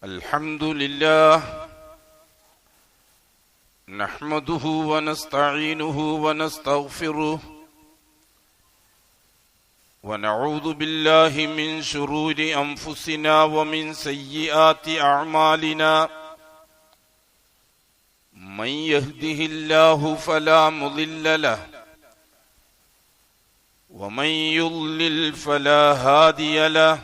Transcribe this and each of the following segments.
الحمد لله نحمده ونستعينه ونستغفره ونعوذ بالله من شرور أنفسنا ومن سيئات أعمالنا من يهده الله فلا مضل له ومن يضلل فلا هادي له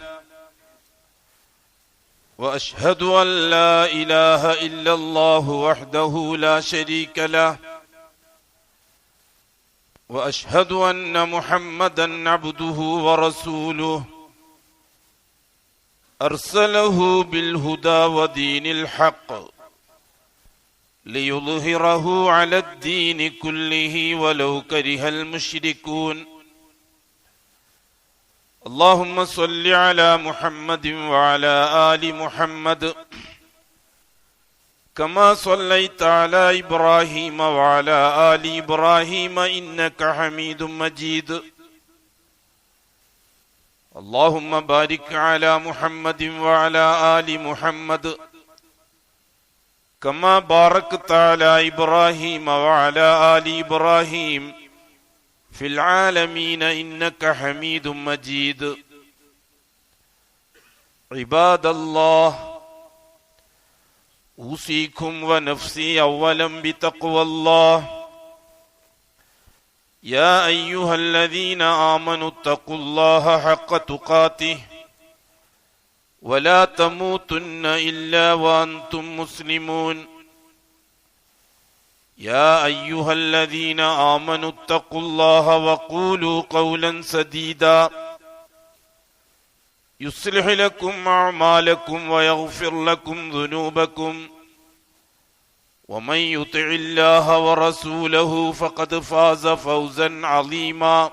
وأشهد أن لا إله إلا الله وحده لا شريك له وأشهد أن محمدا عبده ورسوله أرسله بالهدى ودين الحق ليظهره على الدين كله ولو كره المشركون اللهم صل على محمد وعلى آل محمد كما صليت على إبراهيم وعلى آل إبراهيم إنك حميد مجيد اللهم بارك على محمد وعلى آل محمد كما باركت على إبراهيم وعلى آل إبراهيم في العالمين إنك حميد مجيد عباد الله أوصيكم ونفسي أولا بتقوى الله يا أيها الذين آمنوا اتقوا الله حق تقاته ولا تموتن إلا وأنتم مسلمون يا أيها الذين آمنوا اتقوا الله وقولوا قولا سديدا يصلح لكم أعمالكم ويغفر لكم ذنوبكم ومن يطع الله ورسوله فقد فاز فوزا عظيما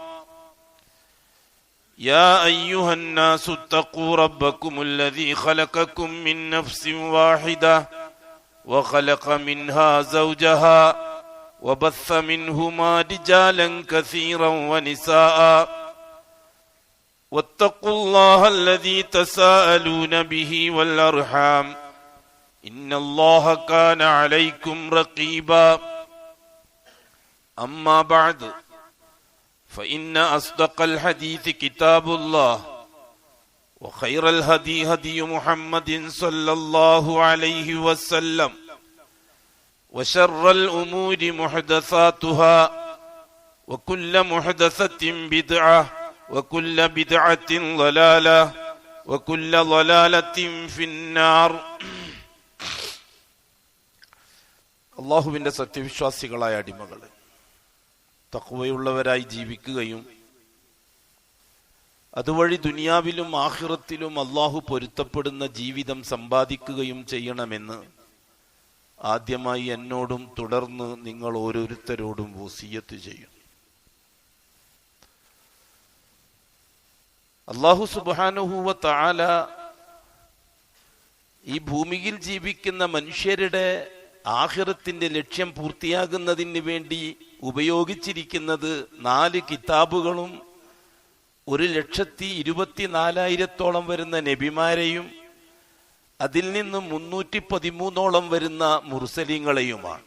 يا أيها الناس اتقوا ربكم الذي خلقكم من نفس واحدة وخلق منها زوجها وبث منهما رجالا كثيرا ونساء واتقوا الله الذي تساءلون به والأرحام إن الله كان عليكم رقيبا أما بعد فإن أصدق الحديث كتاب الله وخير الهدي هدي محمد صلى الله عليه وسلم وشر الأمور محدثاتها وكل محدثة بدعة وكل بدعة ضلالة وكل ضلالة في النار അല്ലാഹുവിന്റെ സത്യവിശ്വാസികളായ അടിമകളെ, തഖ്വയുള്ളവരായി ജീവിക്കുകയും അതുവഴി ദുനിയാവിലും ആഖിറത്തിലും അല്ലാഹു പൊരുത്തപ്പെടുന്ന ജീവിതം സമ്പാദിക്കുകയും ചെയ്യണമെന്ന് ആദ്യമായി എന്നോടും തുടർന്ന് നിങ്ങൾ ഓരോരുത്തരോടും വസിയത്ത് ചെയ്യും. അല്ലാഹു സുബ്ഹാനഹു വ തആല ഈ ഭൂമിയിൽ ജീവിക്കുന്ന മനുഷ്യരുടെ ആഖിറത്തിന്റെ ലക്ഷ്യം പൂർത്തിയാകുന്നതിന് വേണ്ടി ഉപയോഗിച്ചിരിക്കുന്നത് 4 കിതാബുകളും 1,24,000 വരുന്ന നബിമാരെയും അതിൽ നിന്ന് 313 വരുന്ന മുർസലീങ്ങളെയുമാണ്.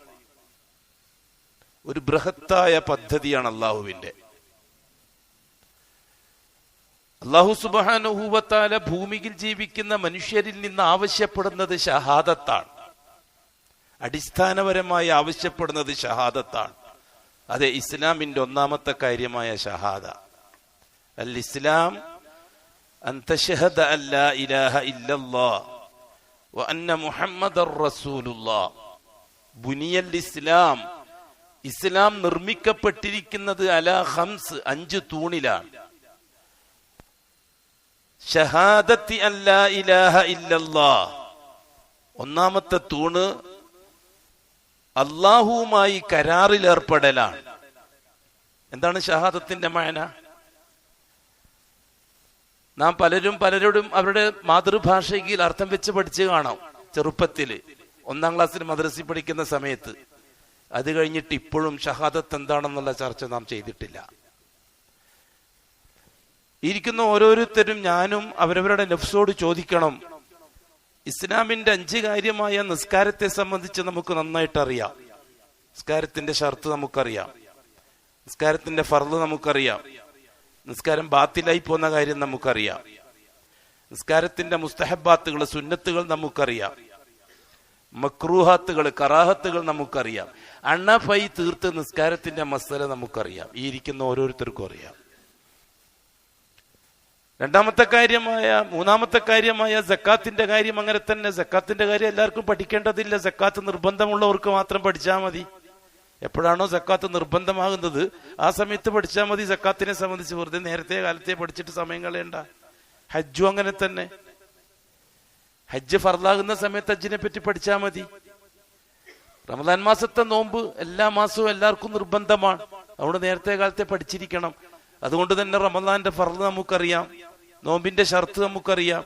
ഒരു ബൃഹത്തായ പദ്ധതിയാണ് അള്ളാഹുവിന്റെ. അല്ലാഹു സുബ്ഹാനഹു വ തആല ഭൂമിയിൽ ജീവിക്കുന്ന മനുഷ്യരിൽ നിന്ന് ആവശ്യപ്പെടുന്നത് ഷഹാദത്താണ്. അടിസ്ഥാനപരമായി ആവശ്യപ്പെടുന്നത് ഷഹാദത്താണ്. അതെ, ഇസ്ലാമിന്റെ ഒന്നാമത്തെ കാര്യമായ ഷഹാദ. അൽ ഇസ്ലാം അൻ തശ്ഹദ അല്ലാ ഇലാഹ ഇല്ലല്ലാഹ് വ അന്ന മുഹമ്മദർ റസൂലുള്ളാഹ്. ബുനിയൽ ഇസ്ലാം, ഇസ്ലാം നിർമ്മിക്കപ്പെട്ടിരിക്കുന്നത് അലാ ഖംസ്, 5 തൂണിലാണ്. ഷഹാദത്തി അല്ലാ ഇലാഹ ഇല്ലല്ലാഹ്, ഒന്നാമത്തെ തൂണ് അല്ലാഹുവുമായി കരാറിലേർപ്പെടലാണ്. എന്താണ് ഷഹാദത്തിന്റെ മഅന? നാം പലരോടും അവരുടെ മാതൃഭാഷയിൽ അർത്ഥം വെച്ച് പഠിച്ചു കാണാം. ചെറുപ്പത്തില് 1ാം ക്ലാസ്സിൽ മദ്രസയിൽ പഠിക്കുന്ന സമയത്ത്. അത് കഴിഞ്ഞിട്ട് ഇപ്പോഴും ഷഹാദത്ത് എന്താണെന്നുള്ള ചർച്ച നാം ചെയ്തിട്ടില്ല. ഇരിക്കുന്ന ഓരോരുത്തരും ഞാനും അവരവരുടെ നഫ്സോട് ചോദിക്കണം, ഇസ്ലാമിന്റെ 5 കാര്യമായ നിസ്കാരത്തെ സംബന്ധിച്ച് നമുക്ക് നന്നായിട്ട് അറിയാം. നിസ്കാരത്തിന്റെ ഷർത്ത് നമുക്കറിയാം, നിസ്കാരത്തിന്റെ ഫർള് നമുക്കറിയാം, നിസ്കാരം ബാത്തിലായി പോകുന്ന കാര്യം നമുക്കറിയാം, നിസ്കാരത്തിന്റെ മുസ്തഹബാത്തുകൾ സുന്നത്തുകൾ നമുക്കറിയാം, മക്രൂഹാത്തുകൾ കറാഹത്തുകൾ നമുക്കറിയാം. അണ്ണഫൈ തീർത്ത് നിസ്കാരത്തിന്റെ മസല നമുക്കറിയാം. ഈ ഇരിക്കുന്ന ഓരോരുത്തർക്കും അറിയാം. മൂന്നാമത്തെ കാര്യമായ സക്കാത്തിന്റെ കാര്യം അങ്ങനെ തന്നെ. സക്കാത്തിന്റെ കാര്യം എല്ലാവർക്കും പഠിക്കേണ്ടതില്ല. സക്കാത്ത് നിർബന്ധമുള്ളവർക്ക് മാത്രം പഠിച്ചാൽ മതി. എപ്പോഴാണോ സക്കാത്ത് നിർബന്ധമാകുന്നത് ആ സമയത്ത് പഠിച്ചാൽ മതി. സക്കാത്തിനെ സംബന്ധിച്ച് വെറുതെ നേരത്തെ കാലത്തെ പഠിച്ചിട്ട് സമയം കളയണ്ട. ഹജ്ജും അങ്ങനെ തന്നെ. ഹജ്ജ് ഫർളാകുന്ന സമയത്ത് ഹജ്ജിനെ പറ്റി പഠിച്ചാൽ മതി. റമദാൻ മാസത്തെ നോമ്പ് എല്ലാ മാസവും എല്ലാവർക്കും നിർബന്ധമാണ്. അതുകൊണ്ട് നേരത്തെ കാലത്തെ പഠിച്ചിരിക്കണം. അതുകൊണ്ട് തന്നെ റമദാന്റെ ഫർള് നമുക്കറിയാം, നോമ്പിന്റെ ഷർത്ത് നമുക്കറിയാം,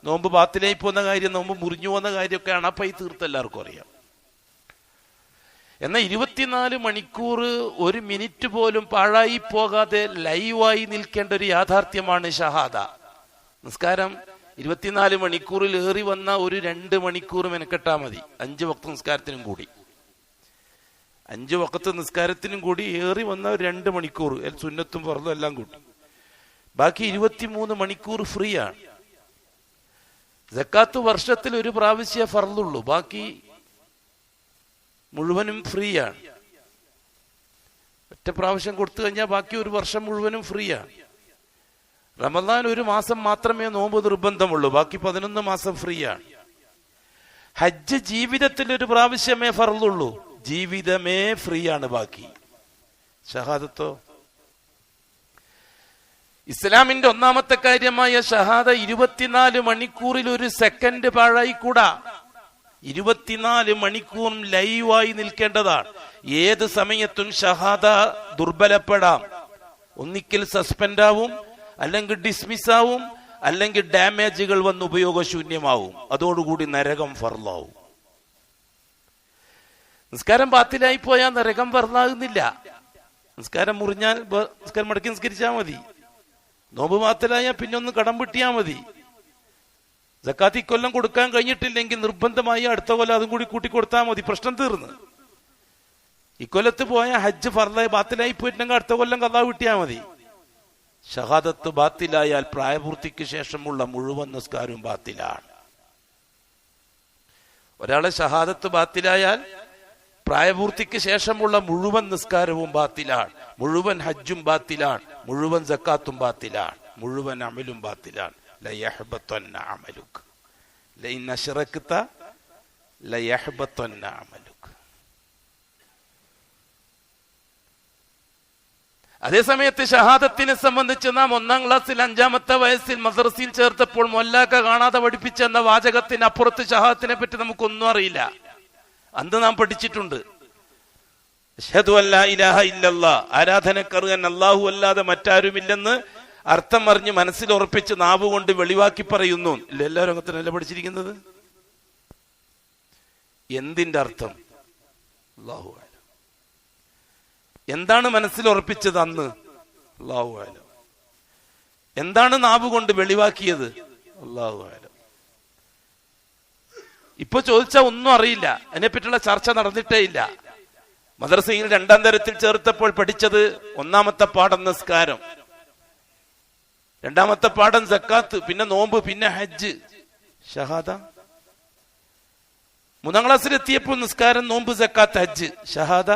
നോമ്പ് ബാത്തിലായി പോകുന്ന കാര്യം, നോമ്പ് മുറിഞ്ഞു പോകുന്ന കാര്യമൊക്കെ അണപ്പൈ തീർത്ത് എല്ലാവർക്കും അറിയാം. എന്നാൽ 24 മണിക്കൂർ 1 മിനിറ്റ് പോലും പാഴായി പോകാതെ ലൈവായി നിൽക്കേണ്ട ഒരു യാഥാർത്ഥ്യമാണ് ഷഹാദ. നിസ്കാരം 24 മണിക്കൂറിൽ ഏറി വന്ന ഒരു 2 മണിക്കൂർ മെനക്കെട്ടാ മതി. 5 വക്ത് നിസ്കാരത്തിനും കൂടി 5 വക്ത് നിസ്കാരത്തിനും കൂടി ഏറി വന്ന ഒരു 2 മണിക്കൂർ സുന്നത്തും ഫർളും എല്ലാം കൂട്ടി. ബാക്കി 23 മണിക്കൂർ ഫ്രീ ആണ്. സക്കാത്ത് വർഷത്തിൽ ഒരു പ്രാവശ്യ ഫർളുള്ളൂ, ബാക്കി മുഴുവനും ഫ്രീ ആണ്. ഒറ്റ പ്രാവശ്യം കൊടുത്തു കഴിഞ്ഞാൽ ബാക്കി ഒരു വർഷം മുഴുവനും ഫ്രീ ആണ്. റമദാൻ ഒരു മാസം മാത്രമേ നോമ്പ് നിർബന്ധമുള്ളൂ, ബാക്കി 11 മാസം ഫ്രീ ആണ്. ഹജ്ജ് ജീവിതത്തിൽ ഒരു പ്രാവശ്യമേ ഫർളുള്ളൂ, ജീവിതമേ ഫ്രീ ആണ് ബാക്കി. ഷഹാദത്തോ? ഇസ്ലാമിന്റെ ഒന്നാമത്തെ കാര്യമായ ഷഹാദ 24 മണിക്കൂറിൽ ഒരു സെക്കൻഡ് പാഴായിക്കൂടാ. 24 മണിക്കൂറും ലൈവായി നിൽക്കേണ്ടതാണ്. ഏത് സമയത്തും ഷഹാദ ദുർബലപ്പെടാം. ഒന്നിക്കൽ സസ്പെൻഡ് ആവും, അല്ലെങ്കിൽ ഡിസ്മിസ് ആവും, അല്ലെങ്കിൽ ഡാമേജുകൾ വന്ന് ഉപയോഗശൂന്യമാവും. അതോടുകൂടി നരകം ഫർളാവും. നിസ്കാരം ബാത്തിലായി പോയാൽ നരകം ഫർളാകുന്നില്ല. നിസ്കാരം മുറിഞ്ഞാൽ നിസ്കാരം മടക്കി നിസ്കരിച്ചാൽ മതി. നോമ്പ് ബാത്തിലായാൽ പിന്നെ ഒന്ന് കടം വിട്ടിയാൽ മതി. സക്കാത്ത് ഇക്കൊല്ലം കൊടുക്കാൻ കഴിഞ്ഞിട്ടില്ലെങ്കിൽ നിർബന്ധമായി അടുത്ത കൊല്ലം അതും കൂടി കൂട്ടിക്കൊടുത്താൽ മതി, പ്രശ്നം തീർന്ന്. ഇക്കൊല്ലത്ത് പോയ ഹജ്ജ് ഫർളായി ബാത്തിലായി പോയിട്ടുണ്ടെങ്കിൽ അടുത്ത കൊല്ലം ഖളാ വിട്ടിയാൽ മതി. ഷഹാദത്ത് ബാത്തിലായാൽ പ്രായപൂർത്തിക്ക് ശേഷമുള്ള മുഴുവൻ നിസ്കാരവും ബാത്തിലാണ്. ഒരാളെ ഷഹാദത്ത് ബാത്തിലായാൽ പ്രായപൂർത്തിക്ക് ശേഷമുള്ള മുഴുവൻ നിസ്കാരവും ബാത്തിലാണ്, മുഴുവൻ ഹജ്ജും ബാത്തിലാണ്, മുഴുവൻ സക്കാത്തും ബാത്തിലാണ്, മുഴുവൻ അമലും ബാത്തിലാണ്. ലയഹ്ബതന്ന അമലുക ലഇൻ അശ്റക്ത ലയഹ്ബതന്ന അമലുക. അതേസമയത്ത് ഷഹാദത്തിനെ സംബന്ധിച്ച് നാം 1-ാം ക്ലാസ്സിൽ 5-ാമത്തെ വയസ്സിൽ മദ്രസയിൽ ചേർത്തപ്പോൾ മൊല്ലാക്ക കാണാതെ പഠിപ്പിച്ച എന്ന വാചകത്തിന് അപ്പുറത്ത് ഷഹാദത്തിനെ പറ്റി നമുക്കൊന്നും അറിയില്ല. അന്ന് നാം പഠിച്ചിട്ടുണ്ട്. അശ്ഹദു അല്ലാ ഇലാഹ ഇല്ലല്ലാഹ്, ആരാധനക്കർഹൻ അല്ലാഹു അല്ലാതെ മറ്റാരുമില്ലെന്ന് അർത്ഥം അറിഞ്ഞ് മനസ്സിൽ ഉറപ്പിച്ച് നാവ് കൊണ്ട് വെളിവാക്കി പറയുന്നു. ഇല്ല, എല്ലാ രംഗത്തിനല്ല പഠിച്ചിരിക്കുന്നത്. എന്തിന്റെ അർത്ഥം? അല്ലാഹു അലം. എന്താണ് മനസ്സിൽ ഉറപ്പിച്ചത് അന്ന്? അല്ലാഹു അലം. എന്താണ് നാവ് കൊണ്ട് വെളിവാക്കിയത്? അല്ലാഹു അലം. ഇപ്പൊ ചോദിച്ചാൽ ഒന്നും അറിയില്ല, അതിനെപ്പറ്റിയുള്ള ചർച്ച നടന്നിട്ടേ ഇല്ല. മദ്രസയിൽ 2-ാം തരത്തിൽ ചേർത്തപ്പോൾ പഠിച്ചത് 1-ാമത്തെ പാഠം നിസ്കാരം, 2-ാമത്തെ പാഠം സക്കാത്ത്, പിന്നെ നോമ്പ്, പിന്നെ ഹജ്ജ്, ഷഹാദ. 3-ാം ക്ലാസ്സിലെത്തിയപ്പോൾ നിസ്കാരം, നോമ്പ്, സക്കാത്ത്, ഹജ്ജ്, ഷഹാദ.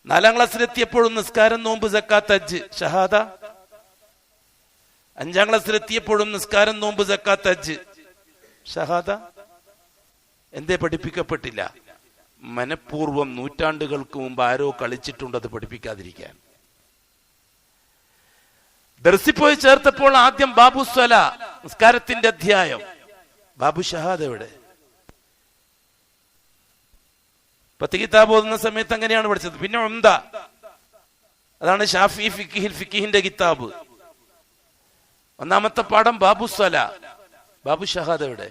4-ാം ക്ലാസ്സിലെത്തിയപ്പോഴും നിസ്കാരം, നോമ്പ്, സക്കാത്ത്, ഹജ്ജ്, ഷഹാദ. 5-ാം ക്ലാസ്സിലെത്തിയപ്പോഴും നിസ്കാരം, നോമ്പ്, സക്കാത്ത്, ഹജ്ജ്, ഷഹാദ. എന്തേ പഠിപ്പിക്കപ്പെട്ടില്ല? മനഃപൂർവ്വം നൂറ്റാണ്ടുകൾക്ക് മുമ്പ് ആരോ കളിച്ചിട്ടുണ്ട് അത് പഠിപ്പിക്കാതിരിക്കാൻ. ദർസിൽ പോയി ചേർത്തപ്പോൾ ആദ്യം ബാബു സ്വല, നിസ്കാരത്തിന്റെ അധ്യായം. ബാബു ഷഹാദ എവിടെ? 10 കിതാബ് ഓതുന്ന സമയത്ത് അങ്ങനെയാണ് പഠിച്ചത്. പിന്നെ ഉംദ, അതാണ് ഷാഫി ഫിഖിന്റെ കിതാബ്. 1-ാമത്തെ പാഠം ബാബു സ്വല, ബാബു ഷഹാദ എവിടെ?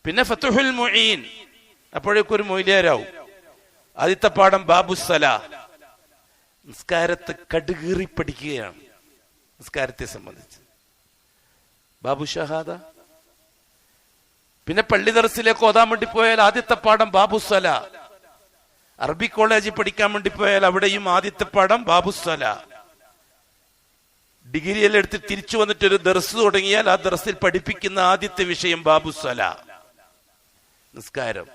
പിന്നെ ഫതുഹുൽ മുഈൻ, അപ്പോഴേക്കും ഒരു മൊയ്ലിയാരാവും. ആദ്യത്തെ പാഠം ബാബു സലാ, നിസ്കാരത്തെ കടുകീറി പഠിക്കുകയാണ് നിസ്കാരത്തെ സംബന്ധിച്ച്. ബാബു ഷഹാദ. പിന്നെ പള്ളി ദർസിലേക്ക് ഓതാൻ വേണ്ടി പോയാൽ ആദ്യത്തെ പാഠം ബാബുസ്വല. അറബി കോളേജിൽ പഠിക്കാൻ വേണ്ടി പോയാൽ അവിടെയും ആദ്യത്തെ പാഠം ബാബുസ്വല. ഡിഗ്രിയെല്ലാം എടുത്ത് തിരിച്ചു വന്നിട്ട് ഒരു ദർസ് തുടങ്ങിയാൽ ആ ദർസിൽ പഠിപ്പിക്കുന്ന ആദ്യത്തെ വിഷയം ബാബുസ്വല, നിസ്കാരം.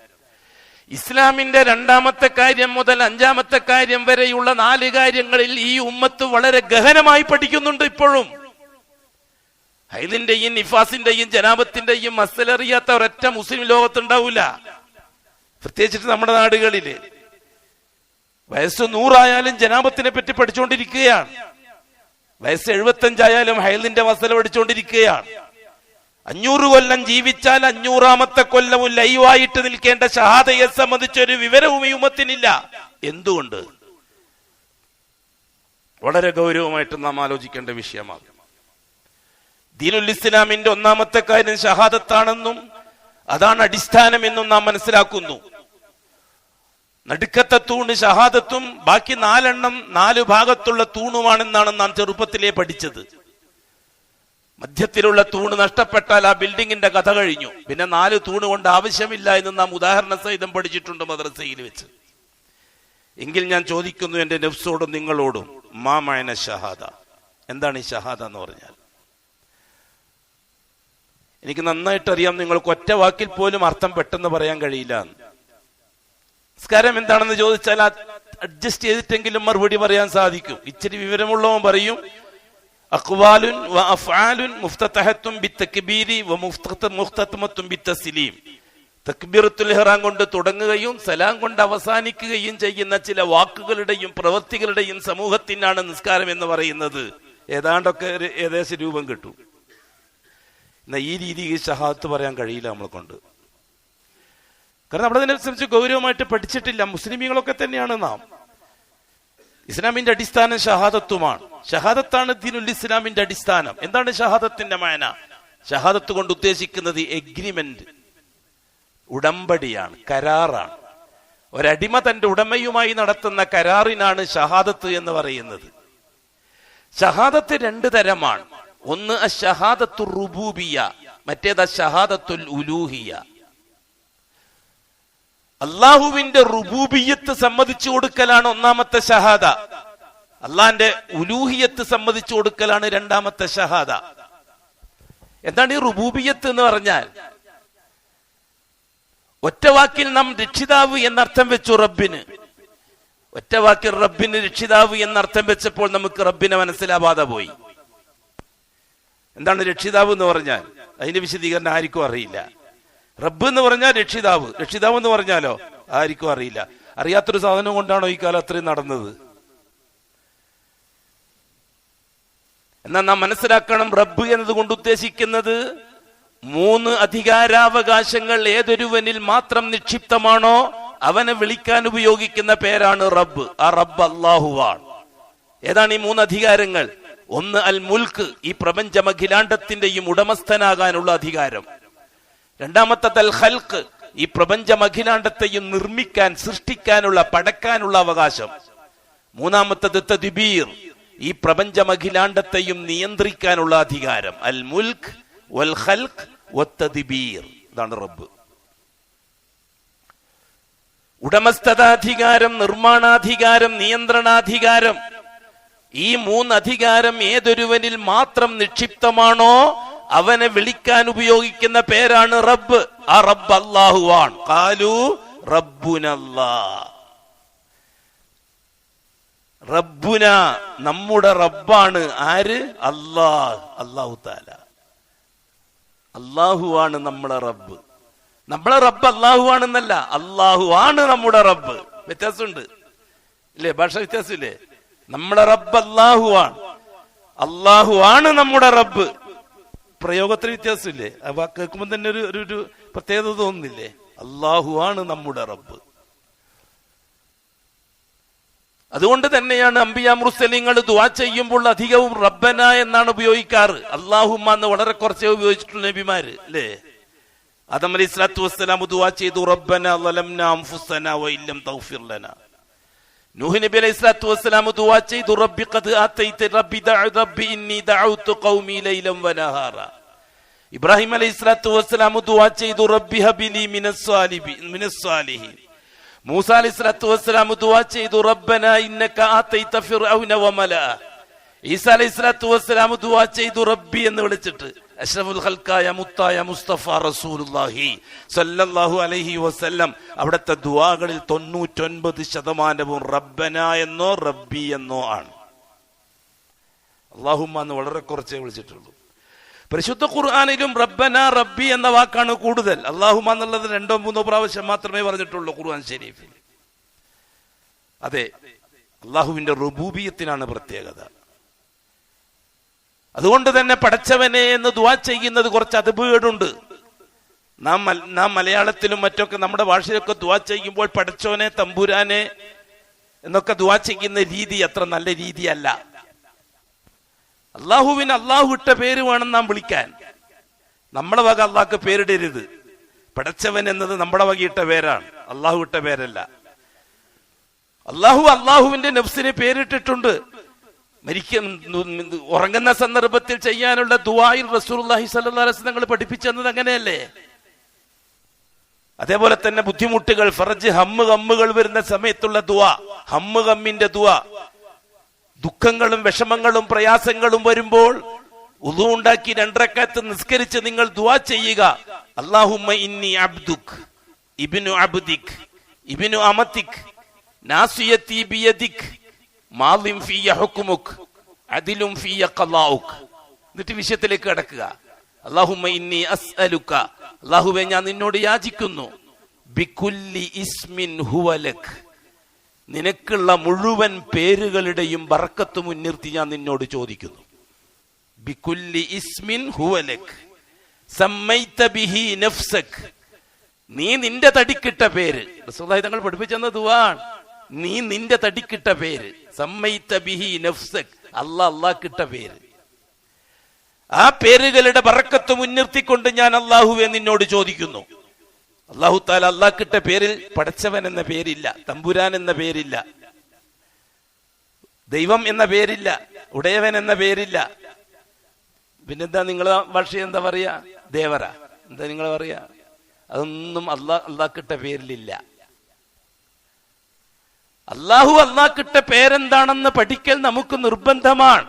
ഇസ്ലാമിന്റെ 2ാമത്തെ കാര്യം മുതൽ 5ാമത്തെ കാര്യം വരെയുള്ള 4 കാര്യങ്ങളിൽ ഈ ഉമ്മത്ത് വളരെ ഗഹനമായി പഠിക്കുന്നുണ്ട് ഇപ്പോഴും. ഹൈദിന്റെയും നിഫാസിന്റെയും ജനാബത്തിന്റെയും മസലറിയാത്ത ഒരൊറ്റ മുസ്ലിം ലോകത്തുണ്ടാവില്ല, പ്രത്യേകിച്ചിട്ട് നമ്മുടെ നാടുകളില്. വയസ്സ് 100 ജനാബത്തിനെ പറ്റി പഠിച്ചുകൊണ്ടിരിക്കുകയാണ്, വയസ്സ് 75 ഹൈദിന്റെ മസല പഠിച്ചുകൊണ്ടിരിക്കുകയാണ്. 500 കൊല്ലം ജീവിച്ചാൽ 500ാമത്തെ കൊല്ലവും ലൈവായിട്ട് നിൽക്കേണ്ട ഷഹാദയെ സംബന്ധിച്ചൊരു വിവരവും ഈ ഉമ്മത്തിനില്ല. എന്തുകൊണ്ട്? വളരെ ഗൗരവമായിട്ട് നാം ആലോചിക്കേണ്ട വിഷയമാണ്. ദീനുൽ ഇസ്ലാമിന്റെ 1ാമത്തെ കാര്യം ഷഹാദത്താണെന്നും അതാണ് അടിസ്ഥാനമെന്നും നാം മനസ്സിലാക്കുന്നു. നടുക്കത്തെ തൂണ് ഷഹാദത്തും ബാക്കി 4 എണ്ണം 4 ഭാഗത്തുള്ള തൂണുമാണെന്നാണ് നാം ചെറുപ്പത്തിലേ പഠിച്ചത്. മധ്യത്തിലുള്ള തൂണ് നഷ്ടപ്പെട്ടാൽ ആ ബിൽഡിങ്ങിന്റെ കഥ കഴിഞ്ഞു. പിന്നെ 4 തൂണ് കൊണ്ട് ആവശ്യമില്ല എന്ന് നാം ഉദാഹരണ സഹിതം പഠിച്ചിട്ടുണ്ട് മദ്രസയിൽ വെച്ച്. എങ്കിൽ ഞാൻ ചോദിക്കുന്നു എന്റെ നഫ്സോടും നിങ്ങളോടും, മാ മഅന ഷഹാദ, എന്താണ് ഈ ഷഹാദ എന്ന് പറഞ്ഞാൽ? എനിക്ക് നന്നായിട്ട് അറിയാം നിങ്ങൾക്ക് ഒറ്റ വാക്കിൽ പോലും അർത്ഥം പെട്ടെന്ന് പറയാൻ കഴിയില്ല. നിസ്കാരം എന്താണെന്ന് ചോദിച്ചാൽ അഡ്ജസ്റ്റ് ചെയ്തിട്ടെങ്കിലും മറുപടി പറയാൻ സാധിക്കും. ഇച്ചിരി വിവരമുള്ളവൻ പറയും അഖ്വാലുൻ വ അഫ്ആലുൻ മുഫ്തതഹത്തുൻ ബിത്തക്ബീരി വ മുഫ്തതമത്തുൻ ബിത്തസ്ലീം. തക്ബീറത്തുൽ ഇഹ്റാം കൊണ്ട് തുടങ്ങുകയും സലാം കൊണ്ട് അവസാനിക്കുകയും ചെയ്യുന്ന ചില വാക്കുകളുടെയും പ്രവൃത്തികളുടെയും സമൂഹത്തിനാണ് നിസ്കാരം എന്ന് പറയുന്നത്. ഏതാണ്ടൊക്കെ ഏകദേശ രൂപം കിട്ടും. എന്നാൽ ഈ രീതിയിൽ ഷഹാദത്ത് പറയാൻ കഴിയില്ല നമ്മളെ കൊണ്ട്. കാരണം നമ്മളതിനനുസരിച്ച് ഗൗരവമായിട്ട് പഠിച്ചിട്ടില്ല. മുസ്ലിമീങ്ങളൊക്കെ തന്നെയാണ് നാം. ഇസ്ലാമിന്റെ അടിസ്ഥാനം ഷഹാദത്തുമാണ്. ഷഹാദത്താണ് ദീനുൽ ഇസ്ലാമിന്റെ അടിസ്ഥാനം. എന്താണ് ഷഹാദത്തിന്റെ മാന? ഷഹാദത്ത് കൊണ്ട് ഉദ്ദേശിക്കുന്നത് എഗ്രിമെന്റ്, ഉടമ്പടിയാണ്, കരാറാണ്. ഒരടിമ തന്റെ ഉടമയുമായി നടത്തുന്ന കരാറിനാണ് ഷഹാദത്ത് എന്ന് പറയുന്നത്. ഷഹാദത്ത് 2 തരമാണ്. ഒന്ന് അശ്ശഹാദത്തുർ റുബൂബിയ്യ, മറ്റേത് അശ്ശഹാദത്തുൽ ഉലൂഹിയ്യ. അള്ളാഹുവിന്റെ റുബൂബിയ്യത്ത് സമ്മതിച്ചു കൊടുക്കലാണ് 1ാമത്തെ ഷഹാദ. അള്ളാന്റെ ഉലൂഹിയത്ത് സമ്മതിച്ചു കൊടുക്കലാണ് 2ാമത്തെ ഷഹാദ. എന്താണ് ഈ റുബൂബിയ്യത്ത് എന്ന് പറഞ്ഞാൽ? ഒറ്റ വാക്കിൽ നാം രക്ഷിതാവ് എന്നർത്ഥം വെച്ചു റബ്ബിന്. ഒറ്റ വാക്കിൽ റബ്ബിന് രക്ഷിതാവ് എന്നർത്ഥം വെച്ചപ്പോൾ നമുക്ക് റബ്ബിനെ മനസ്സിലാവാതെ പോയി. എന്താണ് രക്ഷിതാവ് എന്ന് പറഞ്ഞാൽ? അതിന്റെ വിശദീകരണം ആർക്കും അറിയില്ല. റബ്ബ് എന്ന് പറഞ്ഞാൽ രക്ഷിതാവ്, രക്ഷിതാവ് എന്ന് പറഞ്ഞാലോ ആർക്കും അറിയില്ല. അറിയാത്തൊരു സാധനം കൊണ്ടാണോ ഈ കാലം അത്രയും നടന്നത്? എന്നാൽ നാം മനസ്സിലാക്കണം, റബ്ബ് എന്നതുകൊണ്ട് ഉദ്ദേശിക്കുന്നത് 3 അധികാരാവകാശങ്ങൾ ഏതൊരുവനിൽ മാത്രം നിക്ഷിപ്തമാണോ അവനെ വിളിക്കാൻ ഉപയോഗിക്കുന്ന പേരാണ് റബ്ബ്. ആ റബ്ബ് അല്ലാഹുവാണ്. ഏതാണ് ഈ 3 അധികാരങ്ങൾ? ഒന്ന് അൽ മുൽക്ക്, ഈ പ്രപഞ്ചമഖിലാണ്ടത്തിന്റെയും ഉടമസ്ഥനാകാനുള്ള അധികാരം. 2ാമത്തത് അൽ ഖൽഖ്, ഈ പ്രപഞ്ചമഖിലാണ്ടത്തെയും നിർമ്മിക്കാൻ, സൃഷ്ടിക്കാനുള്ള, പടക്കാനുള്ള അവകാശം. 3ാമത്തത് തദ്ബീർ, ഈ പ്രപഞ്ചമഖിലാണ്ടത്തെയും നിയന്ത്രിക്കാനുള്ള അധികാരം. അൽ മുൽക്ക് വൽ ഖൽഖ് വത്തദ്ബീർ, ഇതാണ് റബ്ബ്. ഉടമസ്ഥതാധികാരം, നിർമ്മാണാധികാരം, നിയന്ത്രണാധികാരം, ഈ 3 അധികാരം ഏതൊരുവനിൽ മാത്രം നിക്ഷിപ്തമാണോ അവനെ വിളിക്കാൻ ഉപയോഗിക്കുന്ന പേരാണ് റബ്ബ്. ആ റബ്ബ് അല്ലാഹുവാണ്. ഖാലു റബ്ബുനല്ലാഹ്, റബ്ബുന, നമ്മുടെ റബ്ബാണ്. ആര്? അല്ലാഹ്, അല്ലാഹു തആല. അല്ലാഹുവാണ് നമ്മളെ റബ്ബ്. നമ്മളെ റബ്ബ് അല്ലാഹുവാണെന്നല്ല, അല്ലാഹുവാണ് നമ്മുടെ റബ്ബ്. വ്യത്യാസമുണ്ട് ഇല്ലേ? ഭാഷ വ്യത്യാസമില്ലേ? നമ്മളെ റബ്ബ് അല്ലാഹുവാണ്, അല്ലാഹുവാണ് നമ്മുടെ റബ്ബ്. പ്രയോഗത്തിന് വ്യത്യാസമില്ലേ? അപ്പൊ കേൾക്കുമ്പോൾ തന്നെ ഒരു പ്രത്യേകത തോന്നുന്നില്ലേ? അല്ലാഹുവാണ് നമ്മുടെ റബ്ബ്. അതുകൊണ്ട് തന്നെയാണ് അംബിയാ മുർസലീങ്ങൾ ദുആ ചെയ്യുമ്പോൾ അധികവും റബ്ബന എന്നാണ് ഉപയോഗിക്കാറ്. അല്ലാഹുമ്മ എന്ന് വളരെ കുറച്ചേ ഉപയോഗിച്ചിട്ടുള്ള നബിമാര് അല്ലേ? ആദം അലൈഹിസ്സലാത്തു വസ്സലാം ദുആ ചെയ്തു റബ്ബന ളലംനാ അൻഫുസനാ വഇല്ലം തഗ്ഫിർ ലനാ. നൂഹ് നബി അലൈഹിസ്സലാത്തു വസ്സലാം ദുആ ചെയ്തു റബ്ബി ഖദ് ആതൈത റബ്ബി ഇന്നി ദഅഉതു ഖൗമി ലൈലൻ വനഹാറ. ഇബ്രാഹിം അലൈഹി സ്വലാത്തു വസ്സലാം ദുആ ചെയ്തു റബ്ബി ഹബിലി മിനസ് സാലിഹീൻ. മൂസ അലൈഹി സ്വലാത്തു വസ്സലാം ദുആ ചെയ്തു റബ്ബനാ ഇന്നക ആതൈത ഫിർഔന വമലഅ. ഈസാ അലൈഹി സ്വലാത്തു വസ്സലാം ദുആ ചെയ്തു റബ്ബി എന്ന് വിളിച്ചിട്ട്. അഷ്റഫുൽ ഖൽഖായ മുത്തായ മുസ്തഫ റസൂലുള്ളാഹി സ്വല്ലല്ലാഹു അലൈഹി വസല്ലം അവിടുത്തെ ദുആകളിൽ 99% റബ്ബന എന്നോ റബ്ബി എന്നോ ആണ്. അല്ലാഹുമ്മ എന്ന് വളരെ കുറച്ചേ വിളിച്ചിട്ടുള്ളൂ. പരിശുദ്ധ ഖുർആനിലും റബ്ബന റബ്ബി എന്ന വാക്കാണ് കൂടുതൽ. അല്ലാഹുമ്മ എന്നുള്ളത് 2-3 പ്രാവശ്യം മാത്രമേ പറഞ്ഞിട്ടുള്ളൂ ഖുർആൻ ശരീഫിൽ. അതെ, അല്ലാഹുവിന്റെ റുബൂബിയത്തിനാണ് പ്രത്യേകത. അതുകൊണ്ട് തന്നെ പടച്ചവനെ എന്ന് ദുആ ചെയ്യുന്നത് കുറച്ച് അതുപേടുണ്ട്. നാം മലയാളത്തിലും മറ്റൊക്കെ നമ്മുടെ ഭാഷയിലൊക്കെ ദുആ ചെയ്യുമ്പോൾ പടച്ചോനെ തമ്പുരാനെ എന്നൊക്കെ ദുആ ചെയ്യുന്ന രീതി അത്ര നല്ല രീതിയല്ല. അള്ളാഹുവിന് അള്ളാഹു ഇട്ട പേര് വേണം നാം വിളിക്കാൻ. നമ്മളെ വക അള്ളാഹ്ക്ക് പേരിടരുത്. പടച്ചവൻ എന്നത് നമ്മുടെ വക ഇട്ട പേരാണ്, അള്ളാഹു ഇട്ട പേരല്ല. അള്ളാഹുവിന്റെ നഫ്സിന് പേരിട്ടിട്ടുണ്ട്. ഉറങ്ങുന്ന സന്ദർഭത്തിൽ ചെയ്യാനുള്ള ദുആയിൽ റസൂലുള്ളാഹി സ്വല്ലല്ലാഹു അലൈഹി വസല്ലം പഠിപ്പിച്ചത് അങ്ങനെയല്ലേ? അതേപോലെ തന്നെ ബുദ്ധിമുട്ടുകൾ, ഫർജ്, ഹമ്മുകൾ വരുന്ന സമയത്തുള്ള ദുആ, ഹമ്മിന്റെ ദുആ, ദുഃഖങ്ങളും വിഷമങ്ങളും പ്രയാസങ്ങളും വരുമ്പോൾ ഉളു ഉണ്ടാക്കി 2 റക്അത്ത് നിസ്കരിച്ച് നിങ്ങൾ ദുആ ചെയ്യുക. അല്ലാഹുമ്മ ഇന്നി അബ്ദുക് ഇബ്നു അബ്ദിക് ഇബ്നു അമതിക് നാസിയതി ബിയദിക് മാലിം ഫിയ ഹുക്മുക് അദിലും ഫിയ ഖലാഉക്. എന്നിട്ട് വിഷയത്തിലേക്ക് കടക്കുക. അല്ലാഹുമ്മ ഇന്നി അസ്അലുക, അല്ലാഹുവേ ഞാൻ നിന്നോട് യാചിക്കുന്നു, ബികുല്ലി ഇസ്മിൻ ഹുവ ലക്, നിനക്കുള്ള മുഴുവൻ പേരുകളുടെയും ബർക്കത്ത് മുൻനിർത്തി ഞാൻ നിന്നോട് ചോദിക്കുന്നു. ബികുല്ലി ഇസ്മിൻ ഹുവ ലക് സമ്മൈത ബിഹി നഫ്സക്, നീ നിന്റെ തടിക്കിട്ട പേര്. റസൂലുള്ളാഹി തങ്ങൾ പഠിപ്പിച്ചെന്ന ദുആണ്. നീ നിന്റെ തടിക്കിട്ട പേര്, സമ്മൈത ബിഹി നഫ്സക്, അല്ലാഹ്ക്കിട്ട പേര്. ആ പേരുകളുടെ ബർക്കത്ത് മുൻനിർത്തിക്കൊണ്ട് ഞാൻ അല്ലാഹുവേ നിന്നോട് ചോദിക്കുന്നു. അല്ലാഹു തആല അല്ലാഹ്ക്കിട്ട പേരിൽ പടച്ചവൻ എന്ന പേരില്ല, തമ്പുരാൻ എന്ന പേരില്ല, ദൈവം എന്ന പേരില്ല, ഉടയവൻ എന്ന പേരില്ല. പിന്നെന്താ നിങ്ങളെ ഭാഷ എന്താ പറയാ? ദേവര എന്താ നിങ്ങൾ പറയാ? അതൊന്നും അല്ലാഹ്ക്കിട്ട പേരിലില്ല. അല്ലാഹ്ക്കിട്ട പേരെന്താണെന്ന് പഠിക്കൽ നമുക്ക് നിർബന്ധമാണ്.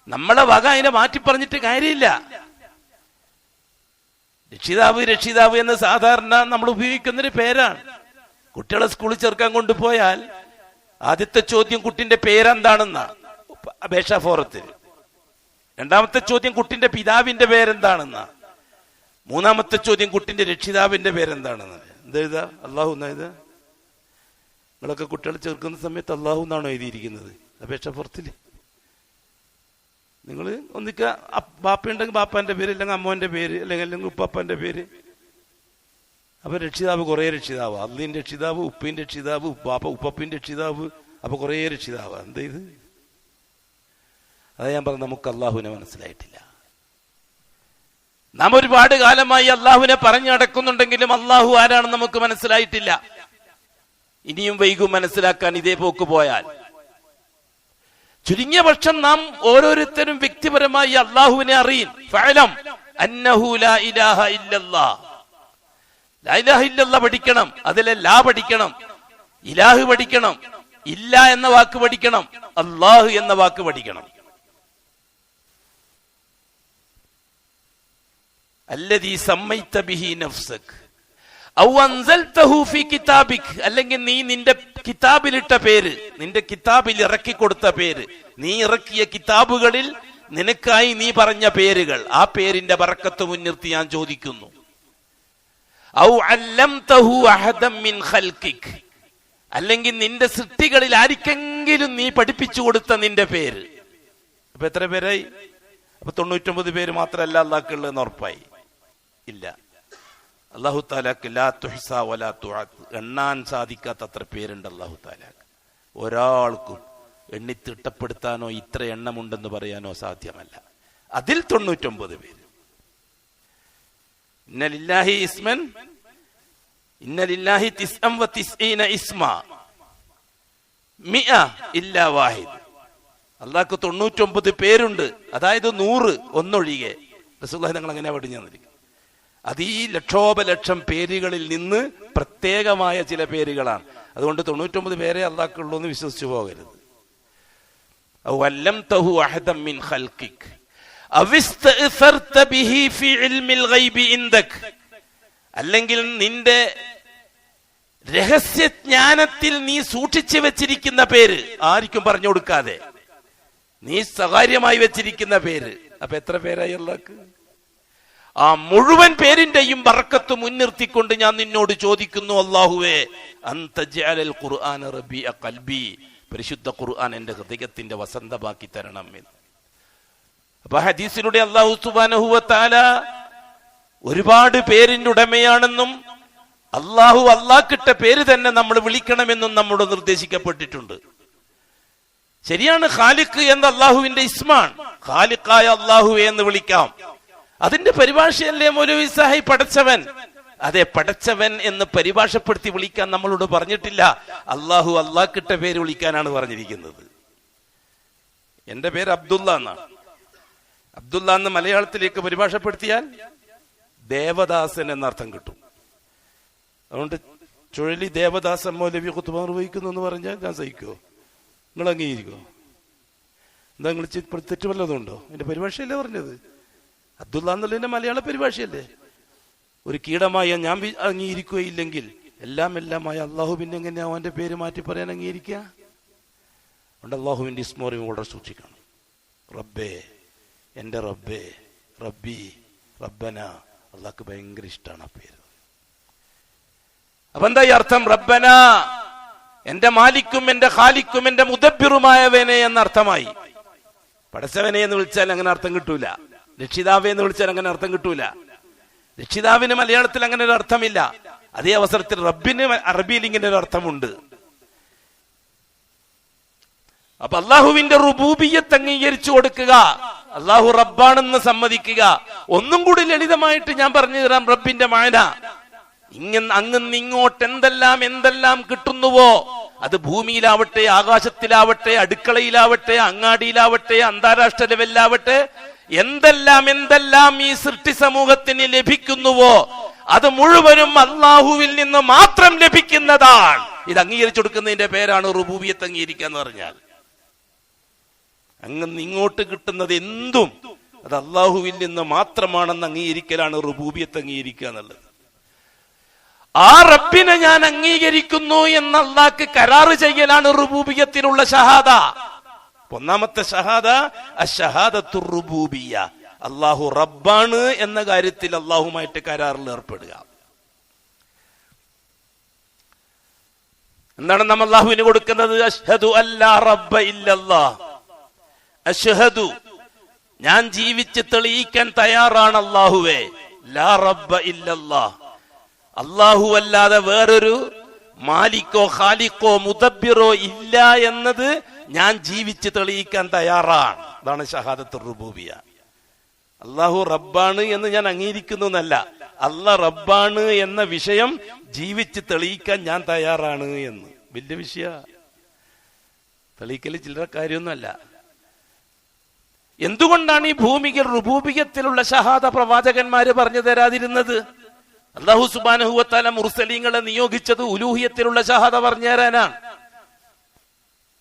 നമ്മളെ വക അതിനെ മാറ്റി പറഞ്ഞിട്ട് കാര്യമില്ല. രക്ഷിതാവ് എന്ന് സാധാരണ നമ്മൾ ഉപയോഗിക്കുന്നൊരു പേരാണ്. കുട്ടികളെ സ്കൂളിൽ ചേർക്കാൻ കൊണ്ടുപോയാൽ ആദ്യത്തെ ചോദ്യം കുട്ടിന്റെ പേരെന്താണെന്നാ അപേക്ഷാ ഫോറത്തിൽ. 2ാമത്തെ ചോദ്യം കുട്ടിന്റെ പിതാവിന്റെ പേരെന്താണെന്നാ. 3ാമത്തെ ചോദ്യം കുട്ടിന്റെ രക്ഷിതാവിന്റെ പേരെന്താണെന്ന്. എന്തെഴുതാ? അല്ലാഹു എന്നാ എഴുതാ. നിങ്ങളൊക്കെ കുട്ടികളെ ചേർക്കുന്ന സമയത്ത് അല്ലാഹു എന്നാണോ എഴുതിയിരിക്കുന്നത് അപേക്ഷാ ഫോറത്തിൽ? നിങ്ങൾ ഒന്നിക്ക ബാപ്പയുണ്ടെങ്കിൽ ബാപ്പാന്റെ പേര്, അല്ലെങ്കിൽ അമ്മോന്റെ പേര്, അല്ലെങ്കിൽ ഉപ്പാപ്പന്റെ പേര്. അപ്പൊ രക്ഷിതാവ് കുറേ രക്ഷിതാവ്, അള്ളീന്റെ രക്ഷിതാവ്, ഉപ്പിന്റെ രക്ഷിതാവ്, ഉപ്പപ്പിന്റെ രക്ഷിതാവ്, അപ്പൊ കുറേ രക്ഷിതാവ്. എന്താ ഇത്? അതാ ഞാൻ പറഞ്ഞു, നമുക്ക് അള്ളാഹുവിനെ മനസ്സിലായിട്ടില്ല. നാം ഒരുപാട് കാലമായി അള്ളാഹുവിനെ പറഞ്ഞു നടക്കുന്നുണ്ടെങ്കിലും അള്ളാഹു ആരാണെന്ന് നമുക്ക് മനസ്സിലായിട്ടില്ല. ഇനിയും വൈകും മനസ്സിലാക്കാൻ ഇതേ പോക്ക് പോയാൽ. ചുരുങ്ങിയ പക്ഷം നാം ഓരോരുത്തരും വ്യക്തിപരമായി അള്ളാഹുവിനെ അറിയും. ഫഅലം അന്നഹു ലാ ഇലാഹ ഇല്ലല്ലാഹ്, ലാ ഇലാഹ ഇല്ലല്ലാഹ് പഠിക്കണം. അതിലെ ലാ പഠിക്കണം, ഇലാഹ് പഠിക്കണം, ഇല്ല എന്ന വാക്ക് പഠിക്കണം, അല്ലാഹു എന്ന വാക്ക് പഠിക്കണം. അല്ലദീ സമ്മൈത ബിഹി നഫ്സക് ഔ അൻസൽതഹു ഫീ കിതാബിക്, അല്ലെങ്കിൽ നീ നിന്റെ കിതാബിലിട്ട പേര്, നിന്റെ കിതാബിൽ ഇറക്കി കൊടുത്ത പേര്, നീ ഇറക്കിയ കിതാബുകളിൽ നിനക്കായി നീ പറഞ്ഞ പേരുകൾ, ആ പേരിന്റെ ബർക്കത്ത് മുൻനിർത്തി ഞാൻ ചോദിക്കുന്നു. ഔ അല്ലംതഹു അഹദൻ മിൻ ഖൽഖിക്, അല്ലെങ്കിൽ നിന്റെ സൃഷ്ടികളിൽ ആർക്കെങ്കിലും നീ പഠിപ്പിച്ചു കൊടുത്ത നിന്റെ പേര്. അപ്പൊ എത്ര പേരായി? അപ്പൊ 99 പേര് മാത്രമല്ല അല്ലാഹ്ക്കുള്ളതെന്ന് ഉറപ്പായി. ഇല്ല, അല്ലാഹു തആലക്ക് ലാ തുഹ്സ വലാ തുഅദ്, എണ്ണാൻ സാധിക്കാത്തത്ര പേരുണ്ട് അല്ലാഹു തആലക്ക്. ഒരാൾക്കും എണ്ണി തിട്ടപ്പെടുത്താനോ ഇത്ര എണ്ണമുണ്ടെന്ന് പറയാനോ സാധ്യമല്ല. അതിൽ 99 പേര്. ഇന്ന ലില്ലാഹി ഇസ്മൻ, ഇന്ന ലില്ലാഹി 99 ഇസ്മാ മിഅ ഇല്ലാ വാഹിദ്. അല്ലാഹ്ക്ക് 99 പേരുണ്ട്, അതായത് 100 ഒന്നൊഴികെ. റസൂലുള്ളാഹി തങ്ങൾ അങ്ങനെ പഠിഞ്ഞു തന്നിരിക്കുന്നത്. അത് ഈ ലക്ഷോപലക്ഷം പേരുകളിൽ നിന്ന് പ്രത്യേകമായ ചില പേരുകളാണ്. അതുകൊണ്ട് 99 പേരെ അള്ളാഹ്ക്കുള്ളൂ എന്ന് വിശ്വസിച്ചു പോകരുത്. വല്ലംതഹു അഹദൻ മിൻ ഖൽഖിക് അവസ്തഅ്സർത ബിഹി ഫി ഇൽമിൽ ഗൈബി ഇൻദക്, അല്ലെങ്കിൽ നിന്റെ രഹസ്യജ്ഞാനത്തിൽ നീ സൂക്ഷിച്ചു വെച്ചിരിക്കുന്ന പേര്, ആർക്കും പറഞ്ഞു കൊടുക്കാതെ നീ സ്വകാര്യമായി വെച്ചിരിക്കുന്ന പേര്. അപ്പൊ എത്ര പേരായി അല്ലാഹ്ക്ക്? ആ മുഴുവൻ പേരിന്റെയും ബർക്കത്ത് മുൻനിർത്തിക്കൊണ്ട് ഞാൻ നിന്നോട് ചോദിക്കുന്നു, അല്ലാഹുവേ അൻത ജഅലൽ ഖുർആന റബീഅ ഖൽബി, പരിശുദ്ധ ഖുർആൻ എന്റെ ഹൃദയത്തിന്റെ വസന്തമാക്കി തരണം എന്ന്. അപ്പൊ ഹദീസിലൂടെ അല്ലാഹു സുബ്ഹാനഹു വ തആല ഒരുപാട് പേരിന്റെ ഉടമയാണെന്നും അള്ളാഹ്ക്കിട്ട പേര് തന്നെ നമ്മൾ വിളിക്കണമെന്നും നമ്മോട് നിർദ്ദേശിക്കപ്പെട്ടിട്ടുണ്ട്. ശരിയാണ്, ഖാലിഖ് എന്ന അള്ളാഹുവിന്റെ ഇസ്മാണ്. ഖാലിഖായ അള്ളാഹുവെ എന്ന് വിളിക്കാം. അതിന്റെ പരിഭാഷയല്ലേ മൗലവി സാഹിബ് പടച്ചവൻ? അതെ, പടച്ചവൻ എന്ന് പരിഭാഷപ്പെടുത്തി വിളിക്കാൻ നമ്മളോട് പറഞ്ഞിട്ടില്ല. അള്ളാഹ്ക്കിട്ട പേര് വിളിക്കാനാണ് പറഞ്ഞിരിക്കുന്നത്. എന്റെ പേര് അബ്ദുള്ള എന്നാണ്. അബ്ദുള്ള എന്ന് മലയാളത്തിലേക്ക് പരിഭാഷപ്പെടുത്തിയാൽ ദേവദാസൻ എന്നർത്ഥം കിട്ടും. അതുകൊണ്ട് ചുഴലി ദേവദാസൻ മൗലവി ഖുത്ബ നിർവഹിക്കുന്നു എന്ന് പറഞ്ഞാൽ ഞാൻ സഹിക്കുമോ? നിങ്ങൾ അംഗീകരിക്കുമോ? എന്താ നിങ്ങൾ തെറ്റ് വല്ലതുണ്ടോ? എന്റെ പരിഭാഷയല്ലേ പറഞ്ഞത്? അബ്ദുള്ള എന്നുള്ളതിന്റെ മലയാള പരിഭാഷയല്ലേ? ഒരു കീടമായ ഞാൻ അംഗീകരിക്കുകയില്ലെങ്കിൽ എല്ലാമായ അള്ളാഹു പിന്നെ എങ്ങനെയാ അവന്റെ പേര് മാറ്റി പറയാൻ അംഗീകരിക്കുക? അതുകൊണ്ട് അള്ളാഹുവിന്റെ ഇസ്മോറി വളരെ സൂക്ഷിക്കണം. റബ്ബേ, എന്റെ റബ്ബേ, റബ്ബി, റബ്ബന, അള്ളാഹ്ക്ക് ഭയങ്കര ഇഷ്ടമാണ് ആ പേര്. അപ്പൊ എന്താ ഈ അർത്ഥം? റബ്ബന, എന്റെ മാലിക്കും എന്റെ ഖാലിക്കും എന്റെ മുദബ്ബിറുമായവനെ എന്നർത്ഥമായി. പടച്ചവനെ എന്ന് വിളിച്ചാൽ അങ്ങനെ അർത്ഥം കിട്ടൂല. രക്ഷിതാവെ എന്ന് വിളിച്ചാൽ അങ്ങനെ അർത്ഥം കിട്ടൂല. രക്ഷിതാവിന് മലയാളത്തിൽ അങ്ങനെ ഒരു അർത്ഥമില്ല. അതേ അവസരത്തിൽ റബ്ബിന് അറബിയിൽ ഇങ്ങനെ ഒരു അർത്ഥമുണ്ട്. അപ്പൊ അള്ളാഹുവിന്റെ റുബൂബിയ്യത്ത് അംഗീകരിച്ചു കൊടുക്കുക, അള്ളാഹു റബ്ബാണെന്ന് സമ്മതിക്കുക. ഒന്നും കൂടി ലളിതമായിട്ട് ഞാൻ പറഞ്ഞു തരാം റബ്ബിന്റെ മാന. അങ്ങ് ഇങ്ങോട്ട് എന്തെല്ലാം കിട്ടുന്നുവോ, അത് ഭൂമിയിലാവട്ടെ, ആകാശത്തിലാവട്ടെ, അടുക്കളയിലാവട്ടെ, അങ്ങാടിയിലാവട്ടെ, അന്താരാഷ്ട്ര ലെവലിലാവട്ടെ, എന്തെല്ലാം ഈ സൃഷ്ടി സമൂഹത്തിന് ലഭിക്കുന്നുവോ അത് മുഴുവനും അള്ളാഹുവിൽ നിന്ന് മാത്രം ലഭിക്കുന്നതാണ്. ഇത് അംഗീകരിച്ചു കൊടുക്കുന്നതിന്റെ പേരാണ് റുബൂബിയത്ത് അംഗീകരിക്കുക എന്ന് പറഞ്ഞാൽ. അങ്ങ് ഇങ്ങോട്ട് കിട്ടുന്നത് എന്തും അത് അള്ളാഹുവിൽ നിന്ന് മാത്രമാണെന്ന് അംഗീകരിക്കലാണ് റുബൂബിയത്ത് അംഗീകരിക്കുക എന്നുള്ളത്. ആ റബ്ബിനെ ഞാൻ അംഗീകരിക്കുന്നു എന്ന് അള്ളാഹ്ക്ക് കരാറ് ചെയ്യലാണ് റുബൂബിയത്തിലുള്ള ഷഹാദ. ഒന്നാമത്തെ ഷഹാദ അശ്ശഹാദത്തു റുബൂബിയ്യ, അള്ളാഹു റബ്ബാണ് എന്ന കാര്യത്തിൽ അള്ളാഹുമായിട്ട് കരാറിൽ ഏർപ്പെടുക. എന്താണ് നാം അള്ളാഹുവിന് കൊടുക്കുന്നത്? അശ്ഹദു അല്ലാ റബ്ബ ഇല്ലല്ലാഹ്. അശ്ഹദു, ഞാൻ ജീവിച്ച് തെളിയിക്കാൻ തയ്യാറാണ് അല്ലാഹുവേ, ലാ റബ്ബ ഇല്ലല്ലാഹ്, അല്ലാഹു അല്ലാതെ വേറൊരു മാലിക്കോ ഖാലിക്കോ മുദബ്ബിറോ ഇല്ല എന്നത് ഞാൻ ജീവിച്ച് തെളിയിക്കാൻ തയ്യാറാണ്. അതാണ് ഷഹാദത്തുർ റുബൂബിയ്യ. അല്ലാഹു റബ്ബാണ് എന്ന് ഞാൻ അംഗീകരിക്കുന്നു എന്നല്ല, അല്ലാഹ് റബ്ബാണ് എന്ന വിഷയം ജീവിച്ച് തെളിയിക്കാൻ ഞാൻ തയ്യാറാണ് എന്ന്. വലിയ വിഷയ, തെളിയിക്കൽ ചില്ലറ കാര്യമൊന്നുമല്ല. എന്തുകൊണ്ടാണ് ഈ ഭൂമിയിൽ റുബൂബിയത്തിലുള്ള ഷഹാദ പ്രവാചകന്മാര് പറഞ്ഞു തരാതിരുന്നത്? അല്ലാഹു സുബ്ഹാനഹു വ തആല മുർസലീങ്ങളെ നിയോഗിച്ചത് ഉലൂഹിയത്തിലുള്ള ഷഹാദ പറഞ്ഞു തരാനാണ്.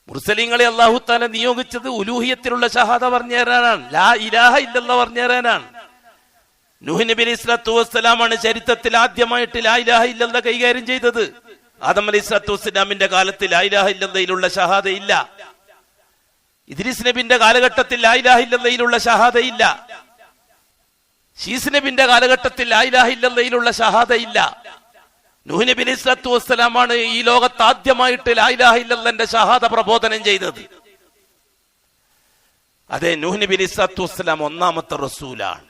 മുർസലീങ്ങളെ അല്ലാഹു തആല നിയോഗിച്ചത് ഉലൂഹിയത്തിലുള്ള ഷഹാദ പറഞ്ഞു തരാനാണ്, ലാ ഇലാഹ ഇല്ലല്ലാഹ് പറഞ്ഞു തരാനാണ്. നൂഹ് നബി അലൈഹി സ്വലാത്തു വസ്സലാമാണ് ചരിത്രത്തിൽ ആദ്യമായിട്ട് ലാ ഇലാഹ ഇല്ലല്ലാഹ് കൈകാര്യം ചെയ്തത്. ആദം അലൈഹി സ്വലാത്തു വസ്സലാമിന്റെ കാലത്ത് ലാ ഇലാഹ ഇല്ലല്ലാഹിലുള്ള ഷഹാദ ഇല്ല. ഇദ്രീസ് നബിന്റെ കാലഘട്ടത്തിൽ ലാ ഇലാഹ ഇല്ലല്ലാഹിലുള്ള ഷഹാദ ഇല്ല. ശീസ് നബിന്റെ കാലഘട്ടത്തിൽ ലാ ഇലാഹ ഇല്ലല്ലാഹിലുള്ള ഷഹാദ ഇല്ല. നൂഹ് നബി അലൈഹി സ്വലാത്തു വസ്സലാമാണ് ഈ ലോകത്ത് ആദ്യമായിട്ട് ലാ ഇലാഹ ഇല്ലല്ലാഹിന്റെ ഷഹാദ പ്രബോധനം ചെയ്തത്. അതെ, നൂഹ് നബി അലൈഹി സ്വലാത്തു വസ്സലാം ഒന്നാമത്തെ റസൂലാണ്.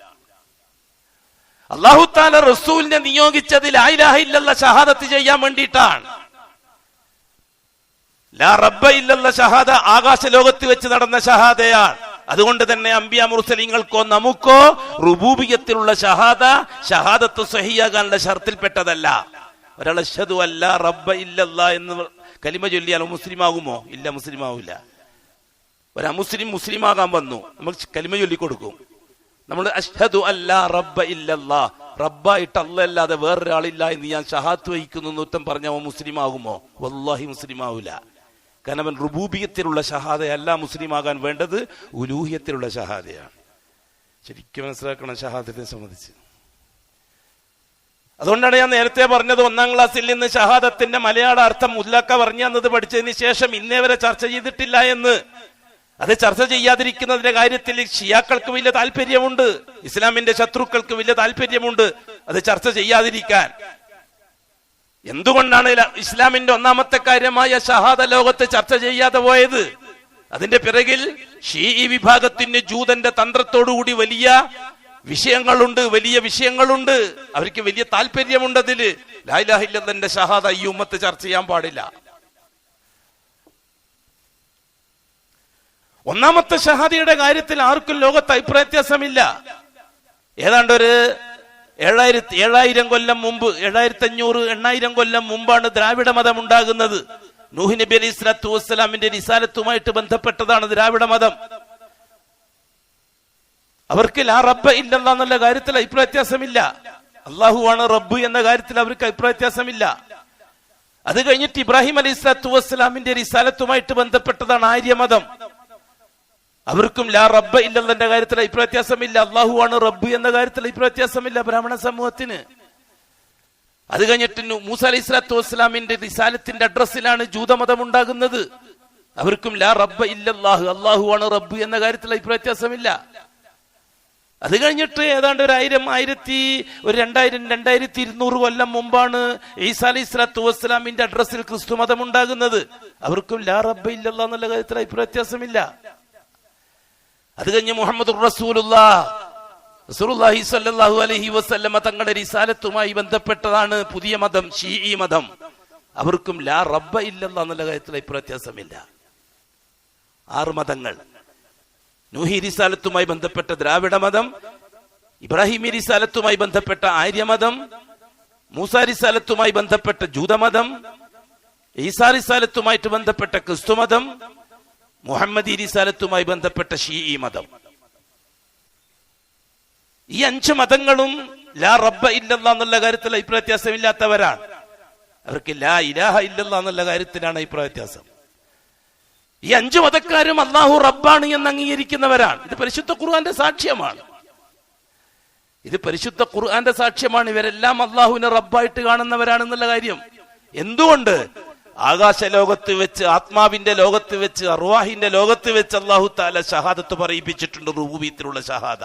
അല്ലാഹു തആല റസൂലിനെ നിയോഗിച്ചത് ലാ ഇലാഹ ഇല്ലല്ലാഹ് ഷഹാദത്ത് ചെയ്യാൻ വേണ്ടിയിട്ടാണ്. ലാ റബ്ബ ഇല്ലല്ലാഹ് ഷഹാദ ആകാശ ലോകത്ത് വെച്ച് നടന്ന ഷഹാദയാണ്. അതുകൊണ്ട് തന്നെ അംബിയാ മുർസലീങ്ങൾക്കോ നമുക്കോ റുബൂബിയത്തിലുള്ള ഷഹാദത്ത് സ്വഹീയാകാനുള്ള ഷർത്തിൽപ്പെട്ടതല്ല. ഒരാൾ അശ്ഹദു അല്ലാ റബ്ബ ഇല്ലല്ലാഹ് എന്ന് കലിമ ചൊല്ലിയാൽ മുസ്ലിം ആകുമോ? ഇല്ല, മുസ്ലിം ആവില്ല. മുസ്ലിമാകാൻ വന്നു, നമ്മൾ കലിമ ചൊല്ലിക്കൊടുക്കും. നമ്മൾ അഷ്ഹദു അല്ലാ റബ്ബ ഇല്ലല്ലാഹ്, റബ്ബായിട്ട് അല്ലാതെ വേറൊരാളില്ല എന്ന് ഞാൻ ഷഹാദത്ത് വഹിക്കുന്നു എന്നൊറ്റം പറഞ്ഞ അവൻ മുസ്ലിം ആകുമോ? വല്ലാഹി മുസ്ലിം ആവൂല. കാരണം അവൻ റുബൂബിയത്തിലുള്ള ഷഹാദയല്ല മുസ്ലിം ആകാൻ വേണ്ടത്, ഉലൂഹിയത്തിലുള്ള ഷഹാദയാണ്. ശരിക്കും മനസ്സിലാക്കണം ഷഹാദത്തിനെ സംബന്ധിച്ച്. അതുകൊണ്ടാണ് ഞാൻ നേരത്തെ പറഞ്ഞത്, 1ാം ക്ലാസ്സിൽ നിന്ന് ഷഹാദത്തിന്റെ മലയാള അർത്ഥം മുല്ലക്ക പറഞ്ഞു തന്നത് പഠിച്ചതിന് ശേഷം ഇന്നേ വരെ ചർച്ച ചെയ്തിട്ടില്ല എന്ന്. അത് ചർച്ച ചെയ്യാതിരിക്കുന്നതിന്റെ കാര്യത്തിൽ ഷിയാക്കൾക്ക് വലിയ താല്പര്യമുണ്ട്, ഇസ്ലാമിന്റെ ശത്രുക്കൾക്ക് വലിയ താല്പര്യമുണ്ട് അത് ചർച്ച ചെയ്യാതിരിക്കാൻ. എന്തുകൊണ്ടാണ് ഇസ്ലാമിന്റെ ഒന്നാമത്തെ കാര്യമായ ഷഹാദ ലോകത്ത് ചർച്ച ചെയ്യാതെ പോയത്? അതിന്റെ പിറകിൽ ഷീഈ വിഭാഗത്തിന് ജൂതന്റെ തന്ത്രത്തോടുകൂടി വലിയ വിഷയങ്ങളുണ്ട്. അവർക്ക് വലിയ താല്പര്യമുണ്ട് അതില്. ലാ ഇലാഹ ഇല്ലല്ലാഹ് ഷഹാദ ഈ ഉമ്മത്ത് ചർച്ച ചെയ്യാൻ പാടില്ല. ഒന്നാമത്തെ ഷഹാദയുടെ കാര്യത്തിൽ ആർക്കും ലോകത്ത് അഭിപ്രായ വ്യത്യാസമില്ല. ഏതാണ്ട് ഒരു 7000 കൊല്ലം മുമ്പ്, 7500-8000 കൊല്ലം മുമ്പാണ് ദ്രാവിഡ മതം ഉണ്ടാകുന്നത്. നൂഹ് നബി അലൈഹി സ്വലാത്തു വസ്സലാമിന്റെ റിസാലത്തുമായിട്ട് ബന്ധപ്പെട്ടതാണ് ദ്രാവിഡ മതം. അവർക്ക് ലാ റബ്ബ ഇല്ലല്ലാഹ് എന്നുള്ള കാര്യത്തിൽ അഭിപ്രായ വ്യത്യാസമില്ല. അള്ളാഹുവാണ് റബ്ബ് എന്ന കാര്യത്തിൽ അവർക്ക് അഭിപ്രായ വ്യത്യാസമില്ല. അത് കഴിഞ്ഞിട്ട് ഇബ്രാഹിം അലൈഹി സ്വലാത്തു വസ്സലാമിന്റെ റിസാലത്തുമായിട്ട് ബന്ധപ്പെട്ടതാണ് ആര്യമതം. അവർക്കും ലാ റബ്ബ ഇല്ലല്ലാഹ് കാര്യത്തിൽ അഭിപ്രായ വ്യത്യാസമില്ല. അള്ളാഹുവാണ് റബ്ബ് എന്ന കാര്യത്തിൽ അഭിപ്രായ വ്യത്യാസമില്ല ബ്രാഹ്മണ സമൂഹത്തിന്. അത് കഴിഞ്ഞിട്ട് മൂസ അലൈഹി സ്വലാത്തു വസ്സലാമിന്റെ റിസാലത്തിന്റെ അഡ്രസ്സിലാണ് ജൂതമതം ഉണ്ടാകുന്നത്. അവർക്കും ലാ റബ്ബ ഇല്ലല്ലാഹ്, അള്ളാഹുവാണ് റബ്ബ് എന്ന കാര്യത്തിൽ അഭിപ്രായ വ്യത്യാസമില്ല. അത് കഴിഞ്ഞിട്ട് ഏതാണ്ട് ഒരു 2200 കൊല്ലം മുമ്പാണ് ഈസാ അലൈഹി സ്വലാത്തു വസ്സലാമിന്റെ അഡ്രസ്സിൽ ക്രിസ്തു മതം ഉണ്ടാകുന്നത്. അവർക്കും ലാ റബ്ബ ഇല്ലല്ലാഹ് എന്നുള്ള കാര്യത്തിൽ അഭിപ്രായ വ്യത്യാസമില്ല. അത് കഴിഞ്ഞ് മുഹമ്മദുർ റസൂലുള്ളാഹി സ്വല്ലല്ലാഹു അലൈഹി വസല്ലമ തങ്ങളുടെ റിസാലത്തുമായി ബന്ധപ്പെട്ടതാണ് പുതിയ മതം, ഷീഈ മതം. അവർക്കും ലാ റബ്ബ ഇല്ലല്ലാഹ് എന്നുള്ള കാര്യത്തിൽ അഭിപ്രായ വ്യത്യാസമില്ല. 6 മതങ്ങൾ. നൂഹി റിസാലത്തുമായി ബന്ധപ്പെട്ട ദ്രാവിഡ മതം, ഇബ്രാഹിമി റിസാലത്തുമായി ബന്ധപ്പെട്ട ആര്യമതം, മൂസാ റിസാലത്തുമായി ബന്ധപ്പെട്ട ജൂതമതം, ഈസാ റിസാലത്തുമായിട്ട് ബന്ധപ്പെട്ട ക്രിസ്തുമതം, മുഹമ്മദി റിസാലത്തുമായി ബന്ധപ്പെട്ട ഷീഈ മതം. ഈ 5 മതങ്ങളും ലാ റബ്ബ ഇല്ലല്ലാഹ് എന്നുള്ള കാര്യത്തിൽ അഭിപ്രായ വ്യത്യാസമില്ലാത്തവരാണ്. അവർക്ക് ലാ ഇലാഹ ഇല്ലല്ലാഹ് എന്നുള്ള കാര്യത്തിലാണ് അഭിപ്രായ വ്യത്യാസം. ഈ 5 മതക്കാരും അല്ലാഹു റബ്ബാണ് എന്ന് അംഗീകരിക്കുന്നവരാണ്. ഇത് പരിശുദ്ധ ഖുർആന്റെ സാക്ഷ്യമാണ്. ഇവരെല്ലാം അല്ലാഹുവിനെ റബ്ബായിട്ട് കാണുന്നവരാണെന്നുള്ള കാര്യം. എന്തുകൊണ്ട്? ആകാശ ലോകത്ത് വെച്ച്, ആത്മാവിന്റെ ലോകത്ത് വെച്ച്, അർവാഹിന്റെ ലോകത്ത് വെച്ച് അല്ലാഹു തആല ഷഹാദത്ത് പറയിപ്പിച്ചിട്ടുണ്ട്. റുബൂബിയത്തിലുള്ള ഷഹാദ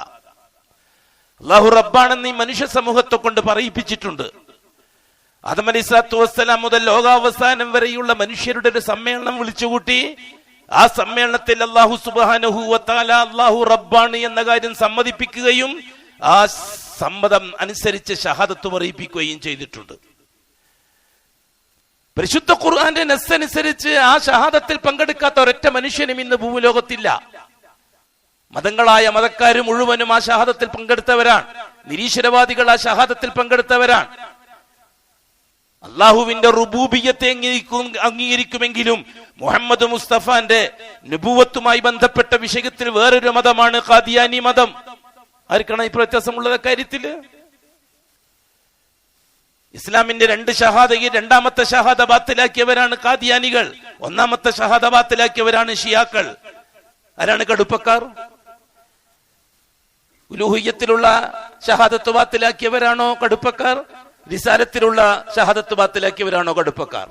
അല്ലാഹു റബ്ബാണെന്ന് ഈ മനുഷ്യ സമൂഹത്തെ കൊണ്ട് പറയിപ്പിച്ചിട്ടുണ്ട്. ആദം അലൈഹി സ്വലാത്തു വസ്സലാം മുതൽ ലോകാവസാനം വരെയുള്ള മനുഷ്യരുടെ ഒരു സമ്മേളനം വിളിച്ചുകൂട്ടി. ആ സമ്മേളനത്തിൽ അല്ലാഹു സുബ്ഹാനഹു വ തആല അല്ലാഹു റബ്ബാണ് എന്ന കാര്യം സമ്മതിപ്പിക്കുകയും ആ സമ്മതം അനുസരിച്ച് ഷഹാദത്ത് പറയിപ്പിക്കുകയും ചെയ്തിട്ടുണ്ട്. പരിശുദ്ധ ഖുർആന്റെ നസ്സ് അനുസരിച്ച് ആ ഷഹാദത്തിൽ പങ്കെടുക്കാത്ത ഒരൊറ്റ മനുഷ്യനും ഇന്ന് ഭൂമിലോകത്തില്ല. മതങ്ങളായ മതക്കാർ മുഴുവനും ആ ഷഹാദത്തിൽ പങ്കെടുത്തവരാണ്. നിരീശ്വരവാദികൾ ആ ഷഹാദത്തിൽ പങ്കെടുത്തവരാണ്. അള്ളാഹുവിന്റെ റുബൂബിയത്തെ അംഗീകരിക്കുമെങ്കിലും മുഹമ്മദ് മുസ്തഫാന്റെ നബുവത്തുമായി ബന്ധപ്പെട്ട വിഷയത്തിൽ വേറൊരു മതമാണ് ഖാദിയാനി മതം. ആർക്കാണ് ഈ വ്യത്യാസമുള്ള കാര്യത്തില്? ഇസ്ലാമിന്റെ 2 ഷഹാദയിൽ 2ാമത്തെ ഷഹാദ ബാത്തിലാക്കിയവരാണ് ഖാദിയാനികൾ. 1ാമത്തെ ഷഹാദ ബാത്തിലാക്കിയവരാണ് ഷിയാക്കൾ. ആരാണ് കടുപ്പക്കാർ? ഉലൂഹിയ്യത്തിലുള്ള ഷഹാദത്ത് ബാത്തിലാക്കിയവരാണോ കടുപ്പക്കാർ? റിസാലത്തിലുള്ള ഷഹാദത്ത് ബാത്തിലാക്കിയവരാണോ കടുപ്പക്കാർ?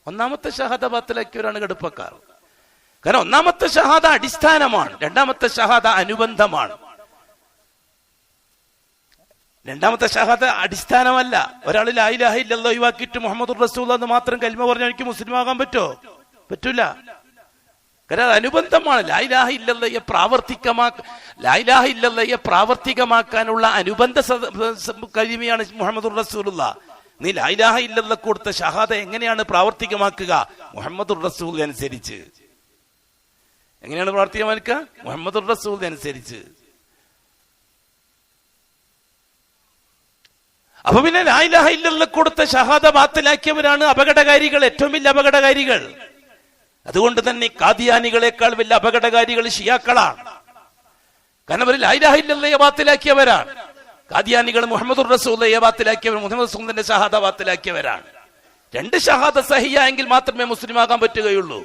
1ാമത്തെ ഷഹാദ ബാത്തിലാക്കിയവരാണ് കടുപ്പക്കാർ. കാരണം 1ാമത്തെ ഷഹാദ അടിസ്ഥാനമാണ്, 2ാമത്തെ ഷഹാദ അനുബന്ധമാണ്. 2ാമത്തെ ഷഹാദ അടിസ്ഥാനമല്ല. ഒരാൾ ലാ ഇലാഹ ഇല്ലല്ലാഹ് ഒഴിവാക്കിയിട്ട് മുഹമ്മദുർ റസൂലുള്ളാഹ് എന്ന് മാത്രം കലിമ പറഞ്ഞാൽ എനിക്ക് മുസ്ലിം ആകാൻ പറ്റുമോ? പറ്റൂല. കാരണം അത് അനുബന്ധമാണ്. ലാ ഇലാഹ ഇല്ലല്ലാഹയെ പ്രാവർത്തികമാക്കാനുള്ള അനുബന്ധ കലിമയാണ് മുഹമ്മദുർ റസൂലുള്ളാഹ്. നീ ലാ ഇലാഹ ഇല്ലല്ലാഹ് കൊടുത്ത ഷഹാദ എങ്ങനെയാണ് പ്രാവർത്തികമാക്കുക? മുഹമ്മദുർ റസൂൽ അനുസരിച്ച്. എങ്ങനെയാണ് പ്രാവർത്തികമാക്കുക? മുഹമ്മദുർ റസൂൽ അനുസരിച്ച്. അപ്പൊ പിന്നെ ലാ ഇലാഹ ഇല്ലല്ലാഹ് കൊടുത്ത ഷഹാദ ബാത്തിലാക്കിയവരാണ് അപകടകാരികൾ, ഏറ്റവും വലിയ അപകടകാരികൾ. അതുകൊണ്ട് തന്നെ ഖാദിയാനികളെക്കാൾ വലിയ അപകടകാരികൾ ഷിയാക്കളാണ്. കാരണം അവർ ലാ ഇലാഹ ഇല്ലല്ലയെ ബാത്തിലാക്കിയവരാണ്. ഖാദിയാനികൾ മുഹമ്മദുർ റസൂലുള്ളയെ ബാത്തിലാക്കിയവർ, മുഹമ്മദ് റസൂലിന്റെ ഷഹാദ ബാത്തിലാക്കിയവരാണ്. രണ്ട് ഷഹാദ സഹിയായെങ്കിൽ മാത്രമേ മുസ്ലിം ആകാൻ പറ്റുകയുള്ളൂ.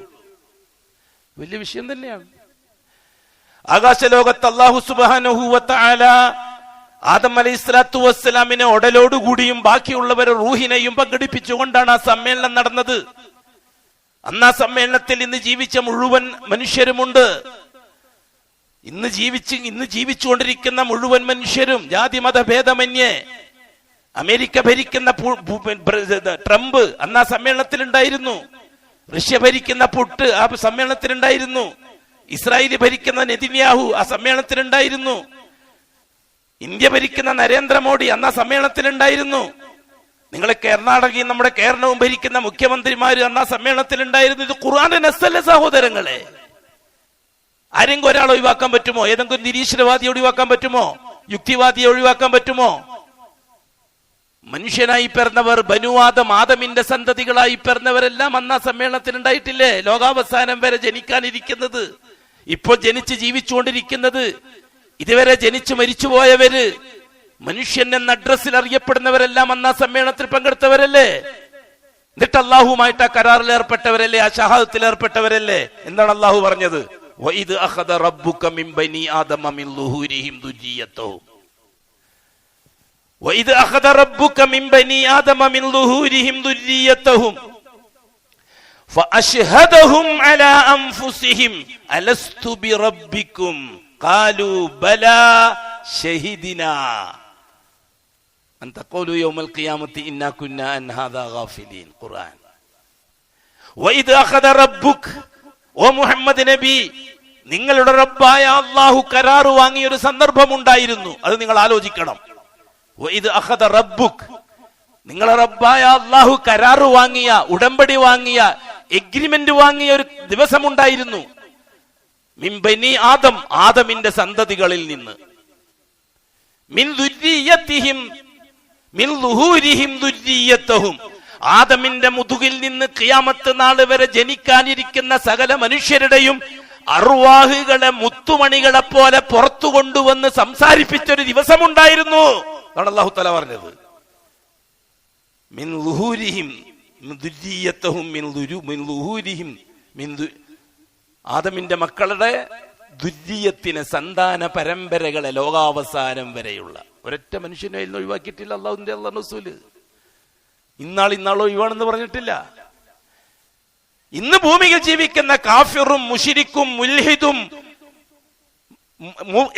വലിയ വിഷയം തന്നെയാണ്. ആകാശലോകത്ത് അല്ലാഹു സുബ്ഹാനഹു വ തആല ആദം അലൈഹിസ്സലാത്തു വസ്സലാമിനെ ഉടലോടുകൂടിയും ബാക്കിയുള്ളവരെ റൂഹിനെയും പങ്കെടുപ്പിച്ചുകൊണ്ടാണ് ആ സമ്മേളനം നടന്നത്. അന്ന് ആ സമ്മേളനത്തിൽ ഇന്ന് ജീവിച്ച മുഴുവൻ മനുഷ്യരുമുണ്ട്. ഇന്ന് ജീവിച്ചുകൊണ്ടിരിക്കുന്ന മുഴുവൻ മനുഷ്യരും ജാതി മതഭേദമന്യേ, അമേരിക്ക ഭരിക്കുന്ന ട്രംപ് അന്ന് ആ സമ്മേളനത്തിൽ ഉണ്ടായിരുന്നു. റഷ്യ ഭരിക്കുന്ന പുട്ട് ആ സമ്മേളനത്തിലുണ്ടായിരുന്നു. ഇസ്രായേൽ ഭരിക്കുന്ന നെതന്യാഹു ആ സമ്മേളനത്തിലുണ്ടായിരുന്നു. ഇന്ത്യ ഭരിക്കുന്ന നരേന്ദ്രമോദി അന്ന് ആ സമ്മേളനത്തിലുണ്ടായിരുന്നു. നിങ്ങളെ കർണാടകയും നമ്മുടെ കേരളവും ഭരിക്കുന്ന മുഖ്യമന്ത്രിമാര് അന്ന് ആ സമ്മേളനത്തിലുണ്ടായിരുന്നു. ഇത് ഖുർആന്റെ നസ്സല്ലേ സഹോദരങ്ങളെ? ആരെങ്കിലും ഒരാൾ ഒഴിവാക്കാൻ പറ്റുമോ? ഏതെങ്കിലും നിരീശ്വരവാദിയെ ഒഴിവാക്കാൻ പറ്റുമോ? യുക്തിവാദിയെ ഒഴിവാക്കാൻ പറ്റുമോ? മനുഷ്യനായി പിറന്നവർ, ബനു ആദം, ആദമിന്റെ സന്തതികളായി പിറന്നവരെല്ലാം അന്ന് ആ സമ്മേളനത്തിൽ ഉണ്ടായിട്ടില്ലേ? ലോകാവസാനം വരെ ജനിക്കാനിരിക്കുന്നത്, ഇപ്പോൾ ജനിച്ച് ജീവിച്ചുകൊണ്ടിരിക്കുന്നത്, ഇതുവരെ ജനിച്ചു മരിച്ചുപോയവര്, മനുഷ്യൻ എന്ന അഡ്രസ്സിൽ അറിയപ്പെടുന്നവരെല്ലാം അന്ന് ആ സമ്മേളനത്തിൽ പങ്കെടുത്തവരല്ലേ? എന്നിട്ട് അള്ളാഹുമായിട്ട് ആ കരാറിൽ ഏർപ്പെട്ടവരല്ലേ? ആ ഷഹാദത്തിൽ ഏർപ്പെട്ടവരല്ലേ? എന്താണ് അള്ളാഹു പറഞ്ഞത്? വഇദ് അഖദ റബ്ബുക മിൻ ബനി ആദമ മിൻ ളുഹൂരിഹിം ദുർരിയ്യതഹും വഇദ് അഖദ റബ്ബുക മിൻ ബനി ആദമ മിൻ ളുഹൂരിഹിം ദുർരിയ്യതഹും ഫഅശ്ഹദഹും അലാ അൻഫുസിഹിം അലസ്തു ബിറബ്ബികും ഖാലൂ ബലാ ഷഹിദിനാ അൻ തഖൂലു യൗമൽ ഖിയാമത്തി ഇന്നാ കുന്നാ അൻ ഹാദാ ഗാഫിലീൻ. ഖുർആൻ. വഇദ് അഖദ റബ്ബുക, ഓ മുഹമ്മദ് നബി, നിങ്ങളുടെ റബ്ബായ അല്ലാഹു കരാറ് വാങ്ങിയ ഒരു സന്ദർഭം ഉണ്ടായിരുന്നു. അത് നിങ്ങൾ ആലോചിക്കണം. വഇദ് അഖദ റബ്ബുക, നിങ്ങളുടെ റബ്ബായ അല്ലാഹു കരാറ് വാങ്ങിയ, ഉടമ്പടി വാങ്ങിയ, എഗ്രിമെന്റ് വാങ്ങിയ ഒരു ദിവസം ഉണ്ടായിരുന്നു. മിൻ ബനി ആദം, ആദമിന്റെ സന്തതികളിൽ നിന്ന്, മിൻ ദുർരിയ്യതിഹിം മിൻ ളുഹൂരിഹിം ദുർരിയ്യതഹും, ആദമിന്റെ മുതുകിൽ നിന്ന് ഖിയാമത്ത് നാൾ വരെ ജനിക്കാനിരിക്കുന്ന സകല മനുഷ്യരുടെയും അർവാഹുകളെ മുത്തുമണികളെ പോലെ പുറത്തു കൊണ്ടുവന്ന് സംസാരിപ്പിച്ചൊരു ദിവസമുണ്ടായിരുന്നു എന്നാണ് അല്ലാഹു തആല പറഞ്ഞത്. മിൻ ളുഹൂരിഹിം ദുർരിയ്യതഹും മിൻ ളുഹൂരിഹിം ആദമിന്റെ മക്കളുടെ ദുർരിയത്തിന്, സന്താന പരമ്പരകളെ ലോകാവസാനം വരെയുള്ള ഒരൊറ്റ മനുഷ്യനെ ഒഴിവാക്കിയിട്ടില്ല അല്ലാഹുവിന്റെ റസൂല്. ഇന്നാളോ ഒഴിവാണെന്ന് പറഞ്ഞിട്ടില്ല. ഇന്ന് ഭൂമിയിൽ ജീവിക്കുന്ന കാഫിറും മുശ്രിക്കും മുൽഹിദും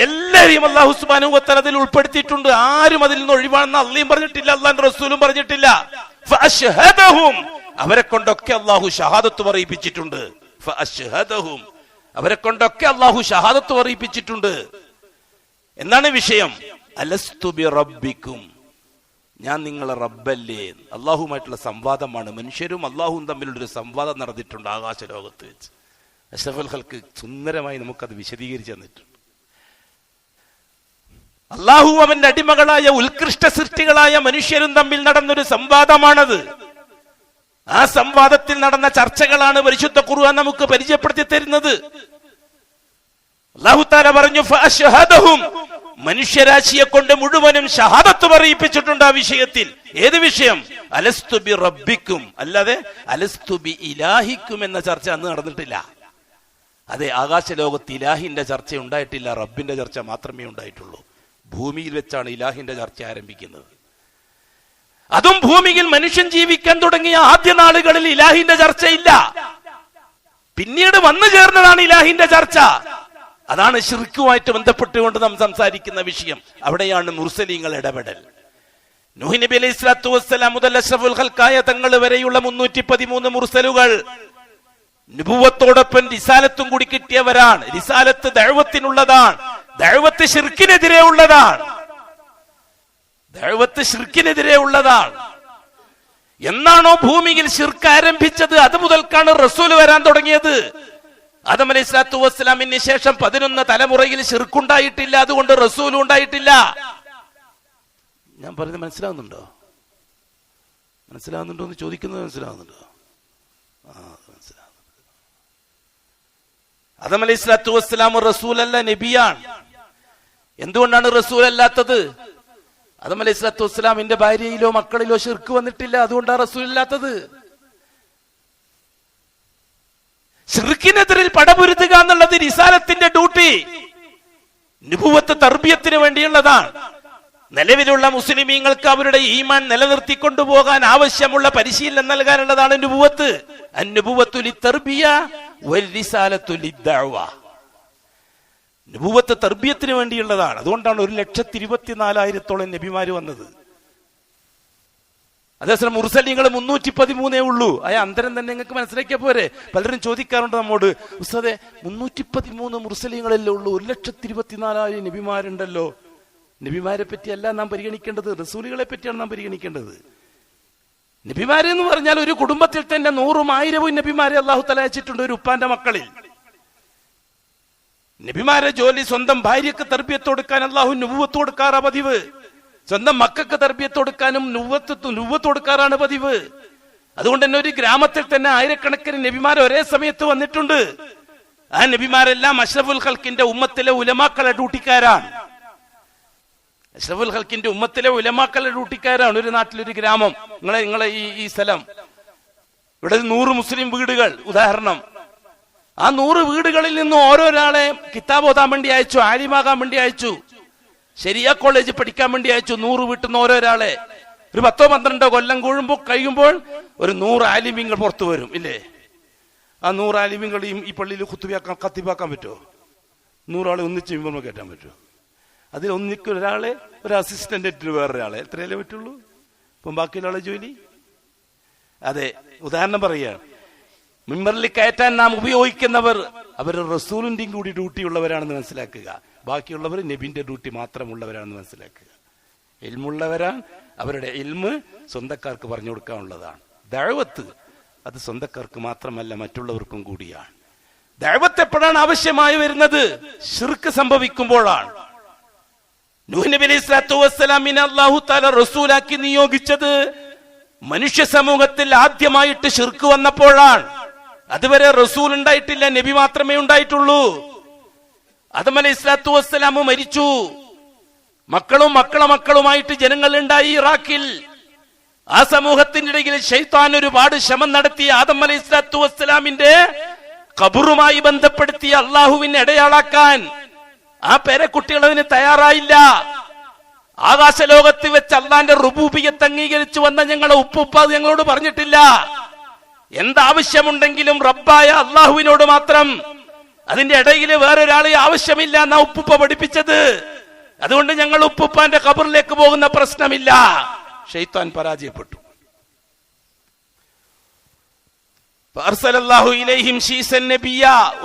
എല്ലാവരെയും അല്ലാഹു സുബ്ഹാനഹു വ തആല അതിൽ ഉൾപ്പെടുത്തിയിട്ടുണ്ട്. ആരും അതിൽ നിന്ന് ഒഴിവാണെന്ന് അല്ലാഹുവും പറഞ്ഞിട്ടില്ല, അല്ലാഹുവിന്റെ റസൂലും പറഞ്ഞിട്ടില്ല. ഫഅശ്ഹദഹും, അവരെ കൊണ്ടൊക്കെ അല്ലാഹു ഷഹാദത്ത് പറയിപ്പിച്ചിട്ടുണ്ട്. ഫഅശ്ഹദഹും, അവരെ കൊണ്ടൊക്കെ അല്ലാഹു ഷഹാദത്ത് പറയിപ്പിച്ചിട്ടുണ്ട്. എന്നാണ് വിഷയം. അലസ്തു ബിറബ്ബിക്കും, ഞാൻ നിങ്ങളെ റബ്ബല്ലേ? അള്ളാഹുമായിട്ടുള്ള സംവാദമാണ്. മനുഷ്യരും അള്ളാഹുവും തമ്മിലുള്ളൊരു സംവാദം നടന്നിട്ടുണ്ട് ആകാശ ലോകത്ത് വെച്ച്. അഷ്റഫുൽ ഖൽക്ക് സുന്ദരമായി നമുക്കത് വിശദീകരിച്ചു തന്നിട്ടുണ്ട്. അള്ളാഹു അവന്റെ അടിമകളായ ഉത്കൃഷ്ട സൃഷ്ടികളായ മനുഷ്യരും തമ്മിൽ നടന്നൊരു സംവാദമാണത്. ആ സംവാദത്തിൽ നടന്ന ചർച്ചകളാണ് പരിശുദ്ധ ഖുർആൻ നമുക്ക് പരിചയപ്പെടുത്തി തരുന്നത്. അല്ലാഹു തആല പറഞ്ഞു ഫഅശ്ഹദഹും, മനുഷ്യരാശിയെ കൊണ്ട് മുഴുവനും ഷഹാദത്ത് പറയിപ്പിച്ചിട്ടുണ്ട് ആ വിഷയത്തിൽ. ഏത് വിഷയം? അലസ്തു ബി റബ്ബിക്കും, അല്ലാതെ അലസ്തു ബി ഇലാഹിക്കും എന്ന ചർച്ച അന്ന് നടന്നിട്ടില്ല. അതെ, ആകാശ ലോകത്ത് ഇലാഹിന്റെ ചർച്ച ഉണ്ടായിട്ടില്ല, റബ്ബിന്റെ ചർച്ച മാത്രമേ ഉണ്ടായിട്ടുള്ളൂ. ഭൂമിയിൽ വെച്ചാണ് ഇലാഹിന്റെ ചർച്ച ആരംഭിക്കുന്നത്. അതും ഭൂമിയിൽ മനുഷ്യൻ ജീവിക്കാൻ തുടങ്ങിയ ആദ്യ നാളുകളിൽ ഇലാഹിന്റെ ചർച്ചയില്ല. പിന്നീട് വന്നു ചേർന്നതാണ് ഇലാഹിന്റെ ചർച്ച. അതാണ് ശിർക്കുമായിട്ട് ബന്ധപ്പെട്ടുകൊണ്ട് നാം സംസാരിക്കുന്ന വിഷയം. അവിടെയാണ് മുർസലീങ്ങൾ ഇടപെടൽ. നൂഹ് നബി അലൈഹി സ്വലാത്തു വസ്സലാം മുതൽ അഷ്റഫുൽ ഖൽഖായ തങ്ങൾ വരെയുള്ള 313 മുർസലുകൾ നബുവത്തോടൊപ്പം റിസാലത്തും കൂടി കിട്ടിയവരാണ്. റിസാലത്ത് ദഅവത്തിനുള്ളതാണ്, ദഅവത്ത് ശിർക്കിനെതിരെ ഉള്ളതാണ്. ദഅവത്ത് ശിർക്കിനെതിരെ ഉള്ളതാണ്. എന്നാണോ ഭൂമിയിൽ ശിർക്ക് ആരംഭിച്ചത്, അത് മുതൽക്കാണ് റസൂൽ വരാൻ തുടങ്ങിയത്. ആദം അലൈഹി സ്വലാത്തു വസ്സലാമിന് ശേഷം 11 തലമുറയിൽ ശിർക്കുണ്ടായിട്ടില്ല, അതുകൊണ്ട് റസൂലും ഉണ്ടായിട്ടില്ല. ഞാൻ പറയുന്നത് മനസ്സിലാവുന്നുണ്ടോ എന്ന് ചോദിക്കുന്നത് മനസ്സിലാവുന്നുണ്ടോ? മനസ്സിലാവുന്നുണ്ട്. ആദം അലൈഹി സ്വലാത്തു വസ്സലാം റസൂലല്ല, നബിയാണ്. എന്തുകൊണ്ടാണ് റസൂൽ അല്ലാത്തത്? ആദം അലൈഹി സ്വലാത്തു വസ്സലാമിന്റെ ഭാര്യയിലോ മക്കളിലോ ശിർക്ക് വന്നിട്ടില്ല, അതുകൊണ്ടാണ് റസൂൽ ഇല്ലാത്തത്. ശിർക്കിനെതിരിൽ പടപൊരുതുക എന്നുള്ളത് റിസാലത്തിന്റെ ഡ്യൂട്ടി, നുബുവത്ത് തർബിയത്തിന് വേണ്ടിയുള്ളതാണ്. നിലവിലുള്ള മുസ്ലിമീങ്ങൾക്ക് അവരുടെ ഈമാൻ നിലനിർത്തിക്കൊണ്ടുപോകാൻ ആവശ്യമുള്ള പരിശീലനം നൽകാനുള്ളതാണ് നുബുവത്ത്. അന്നുബുവത്തു ലിത്തർബിയ വൽറിസാലത്തു ലിദ്ദഅവ. നുബുവത്ത് തർബിയത്തിന് വേണ്ടിയുള്ളതാണ്. അതുകൊണ്ടാണ് 1,24,000 നബിമാര് വന്നത്. അതേസമയം മുർസലീങ്ങൾ 313 ഉള്ളൂ. അന്തരം തന്നെ നിങ്ങൾക്ക് മനസ്സിലാക്കിയ പോരെ. പലരും ചോദിക്കാറുണ്ട് നമ്മോട്, ഉസ്താദേ 313 മുർസലീങ്ങളല്ലേ ഉള്ളൂ, 1,24,000 നബിമാരുണ്ടല്ലോ. നബിമാരെ പറ്റിയല്ല നാം പരിഗണിക്കേണ്ടത്, റസൂലുകളെ പറ്റിയാണ് നാം പരിഗണിക്കേണ്ടത്. നബിമാരെന്ന് പറഞ്ഞാൽ ഒരു കുടുംബത്തിൽ തന്നെ 100ഉം 1000ഉം നബിമാരെ അള്ളാഹു തആല അയച്ചിട്ടുണ്ട് ഒരു ഉപ്പാന്റെ മക്കളിൽ. നബിമാരെ ജോലി സ്വന്തം ഭാര്യക്ക് തർബിയത്ത് കൊടുക്കാൻ അള്ളാഹു നുബുവത്ത് കൊടുക്കാറാ പതിവ്. സ്വന്തം മക്കൾക്ക് തർബിയത്ത് കൊടുക്കാനും നുബുവത്ത് കൊടുക്കാറാണ് പതിവ്. അതുകൊണ്ട് തന്നെ ഒരു ഗ്രാമത്തിൽ തന്നെ ആയിരക്കണക്കിന് നബിമാർ ഒരേ സമയത്ത് വന്നിട്ടുണ്ട്. ആ നബിമാരെല്ലാം അഷ്റഫുൽ ഖൽക്കിന്റെ ഉമ്മത്തിലെ ഉലമാക്കളുടെ ഡ്യൂട്ടിക്കാരാണ്. അഷ്റഫുൽ ഖൽക്കിന്റെ ഉമ്മത്തിലെ ഉലമാക്കളുടെ ഡ്യൂട്ടിക്കാരാണ്. ഒരു നാട്ടിലൊരു ഗ്രാമം, നിങ്ങളെ ഈ സ്ഥലം, ഇവിടെ 100 മുസ്ലിം വീടുകൾ ഉദാഹരണം. ആ 100 വീടുകളിൽ നിന്ന് ഓരോരാളെ കിതാബ് ഓതാൻ വേണ്ടി അയച്ചു, ആലിമാകാൻ വേണ്ടി അയച്ചു, ശരിയ കോളേജ് പഠിക്കാൻ വേണ്ടി അയച്ചു. 100 വീട്ടിൽ നിന്ന് ഓരോരാളെ. ഒരു 10-12 കൊല്ലം കഴിയുമ്പോൾ ഒരു 100 ആലിമീങ്ങൾ പുറത്തു വരും, ഇല്ലേ? ആ 100 ആലിമീങ്ങൾ ഈ പള്ളിയിൽ കത്തിപ്പാക്കാൻ പറ്റുമോ? 100 ആളെ ഒന്നിച്ച് മിമ്പർമ കയറ്റാൻ പറ്റുമോ? അതിൽ ഒന്നിക്കൊരാളെ, ഒരു അസിസ്റ്റന്റ് വേറൊരാളെ, എത്രയല്ലേ പറ്റുള്ളൂ? ഇപ്പം ബാക്കിയുള്ള ജോലി. അതെ, ഉദാഹരണം പറയുകയാണ്. മിമ്പറിൽ കയറ്റാൻ നാം ഉപയോഗിക്കുന്നവർ അവർ റസൂലിന്റെയും കൂടി ഡ്യൂട്ടി ഉള്ളവരാണെന്ന് മനസ്സിലാക്കുക. ബാക്കിയുള്ളവർ നബിന്റെ ഡ്യൂട്ടി മാത്രമുള്ളവരാണെന്ന് മനസ്സിലാക്കുക. ഇൽമുള്ളവരാണ്, അവരുടെ ഇൽമ് സ്വന്തക്കാർക്ക് പറഞ്ഞു കൊടുക്കാനുള്ളതാണ്. ദഅവത്ത് അത് സ്വന്തക്കാർക്ക് മാത്രമല്ല മറ്റുള്ളവർക്കും കൂടിയാണ്. ദഅവത്ത് എപ്പോഴാണ് ആവശ്യമായി വരുന്നത്? ശിർക്ക് സംഭവിക്കുമ്പോഴാണ്. നൂഹ് നബി അലൈഹി സ്വലാത്തു വസ്സലാമിനെ അല്ലാഹു തആല റസൂലാക്കി നിയോഗിച്ചത് മനുഷ്യ സമൂഹത്തിൽ ആദ്യമായിട്ട് ശിർക്ക് വന്നപ്പോഴാണ്. അതുവരെ റസൂൽ ഉണ്ടായിട്ടില്ല, നബി മാത്രമേ ഉണ്ടായിട്ടുള്ളൂ. ആദം അലൈഹി സ്വലാത്തു വസ്സലാം മരിച്ചു, മക്കളും മക്കളുമായിട്ട് ജനങ്ങൾ ഉണ്ടായി ഇറാഖിൽ. ആ സമൂഹത്തിന്റെ ഇടയിൽ ശൈത്താൻ ഒരുപാട് ശ്രമം നടത്തി ആദം അലൈഹി സ്വലാത്തു വസ്സലാമിന്റെ ഖബറുമായി ബന്ധപ്പെടുത്തി അള്ളാഹുവിനെ ഇടയാളാക്കാൻ. ആ പേരക്കുട്ടികൾ അതിന് തയ്യാറായില്ല. ആകാശലോകത്ത് വെച്ച് അള്ളാന്റെ റുബൂബിയത്ത് അംഗീകരിച്ചു വന്ന ഞങ്ങളെ ഉപ്പുപ്പ അത് ഞങ്ങളോട് പറഞ്ഞിട്ടില്ല. എന്താവശ്യമുണ്ടെങ്കിലും റബ്ബായ അള്ളാഹുവിനോട് മാത്രം, അതിന്റെ ഇടയിൽ വേറൊരാളെ ആവശ്യമില്ല എന്നാ ഉപ്പുപ്പ പഠിപ്പിച്ചത്. അതുകൊണ്ട് ഞങ്ങൾ ഉപ്പുപ്പാന്റെ ഖബറിലേക്ക് പോകുന്ന പ്രശ്നമില്ല. ശൈത്താൻ പരാജയപ്പെട്ടു.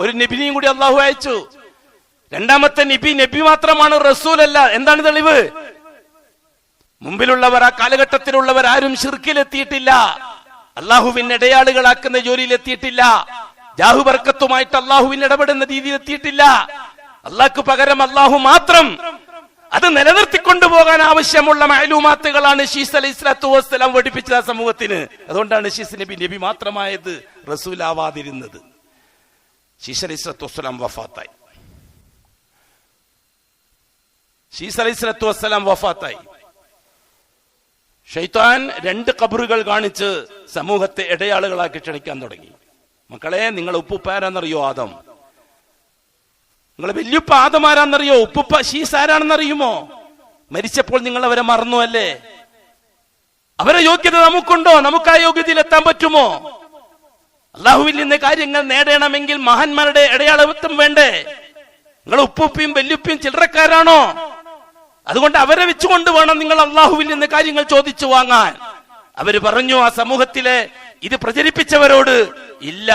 ഒരു നബിനെയും കൂടി അള്ളാഹു അയച്ചു. രണ്ടാമത്തെ നബി മാത്രമാണ്, റസൂലല്ല. എന്താണ് തെളിവ്? മുമ്പിലുള്ളവർ, ആ കാലഘട്ടത്തിലുള്ളവർ ആരും ശിർക്കിലെത്തിയിട്ടില്ല, അള്ളാഹുവിന് ഇടയാളുകളാക്കുന്ന ജോലിയിൽ എത്തിയിട്ടില്ല, ജാഹുബർക്കത്തുമായിട്ട് അള്ളാഹുവിന് ഇടപെടുന്ന രീതിയിൽ എത്തിയിട്ടില്ല. അള്ളാഹ്ക്ക് പകരം അള്ളാഹു മാത്രം. അത് നിലനിർത്തിക്കൊണ്ടുപോകാൻ ആവശ്യമുള്ള മഅലൂമാത്തുകളാണ് ശീസ് അലൈഹി സ്വലാത്തു വസ്സലാം പഠിപ്പിച്ചത് ആ സമൂഹത്തിന്. അതുകൊണ്ടാണ് ശീസ് നബി മാത്രമായത്, റസൂലാവാതിരുന്നത്. ശീസ് അലൈഹി സ്വലാത്തു വസ്സലാം വഫാത്തായി. ശീസ് അലൈഹി സ്വലാത്തു വസ്സലാം വഫാത്തായി. ശൈത്താൻ 2 ഖബറുകൾ കാണിച്ച് സമൂഹത്തെ ഇടയാളുകളാക്കി ക്ഷണിക്കാൻ തുടങ്ങി. മക്കളെ, നിങ്ങൾ ഉപ്പുപ്പാരാന്നറിയോ? ആദം. നിങ്ങൾ വല്യുപ്പ ആദമാരാന്നറിയോ? ഉപ്പുപ്പ ശീസ് ആരാണെന്നറിയുമോ? മരിച്ചപ്പോൾ നിങ്ങൾ അവരെ മറന്നു അല്ലേ? അവരെ യോഗ്യത നമുക്കുണ്ടോ? നമുക്ക് ആ യോഗ്യതയിൽ എത്താൻ പറ്റുമോ? അള്ളാഹുവിൽ നിന്ന് കാര്യങ്ങൾ നേടണമെങ്കിൽ മഹാന്മാരുടെ ഇടയാളത്വം വേണ്ടേ? നിങ്ങൾ ഉപ്പുപ്പയും വല്യുപ്പയും ചില്ലറക്കാരാണോ? അതുകൊണ്ട് അവരെ വെച്ചുകൊണ്ട് വേണം നിങ്ങൾ അള്ളാഹുവിൽ നിന്ന് കാര്യങ്ങൾ ചോദിച്ചു വാങ്ങാൻ. അവര് പറഞ്ഞു, ആ സമൂഹത്തിലെ ഇത് പ്രചരിപ്പിച്ചവരോട്, ഇല്ല,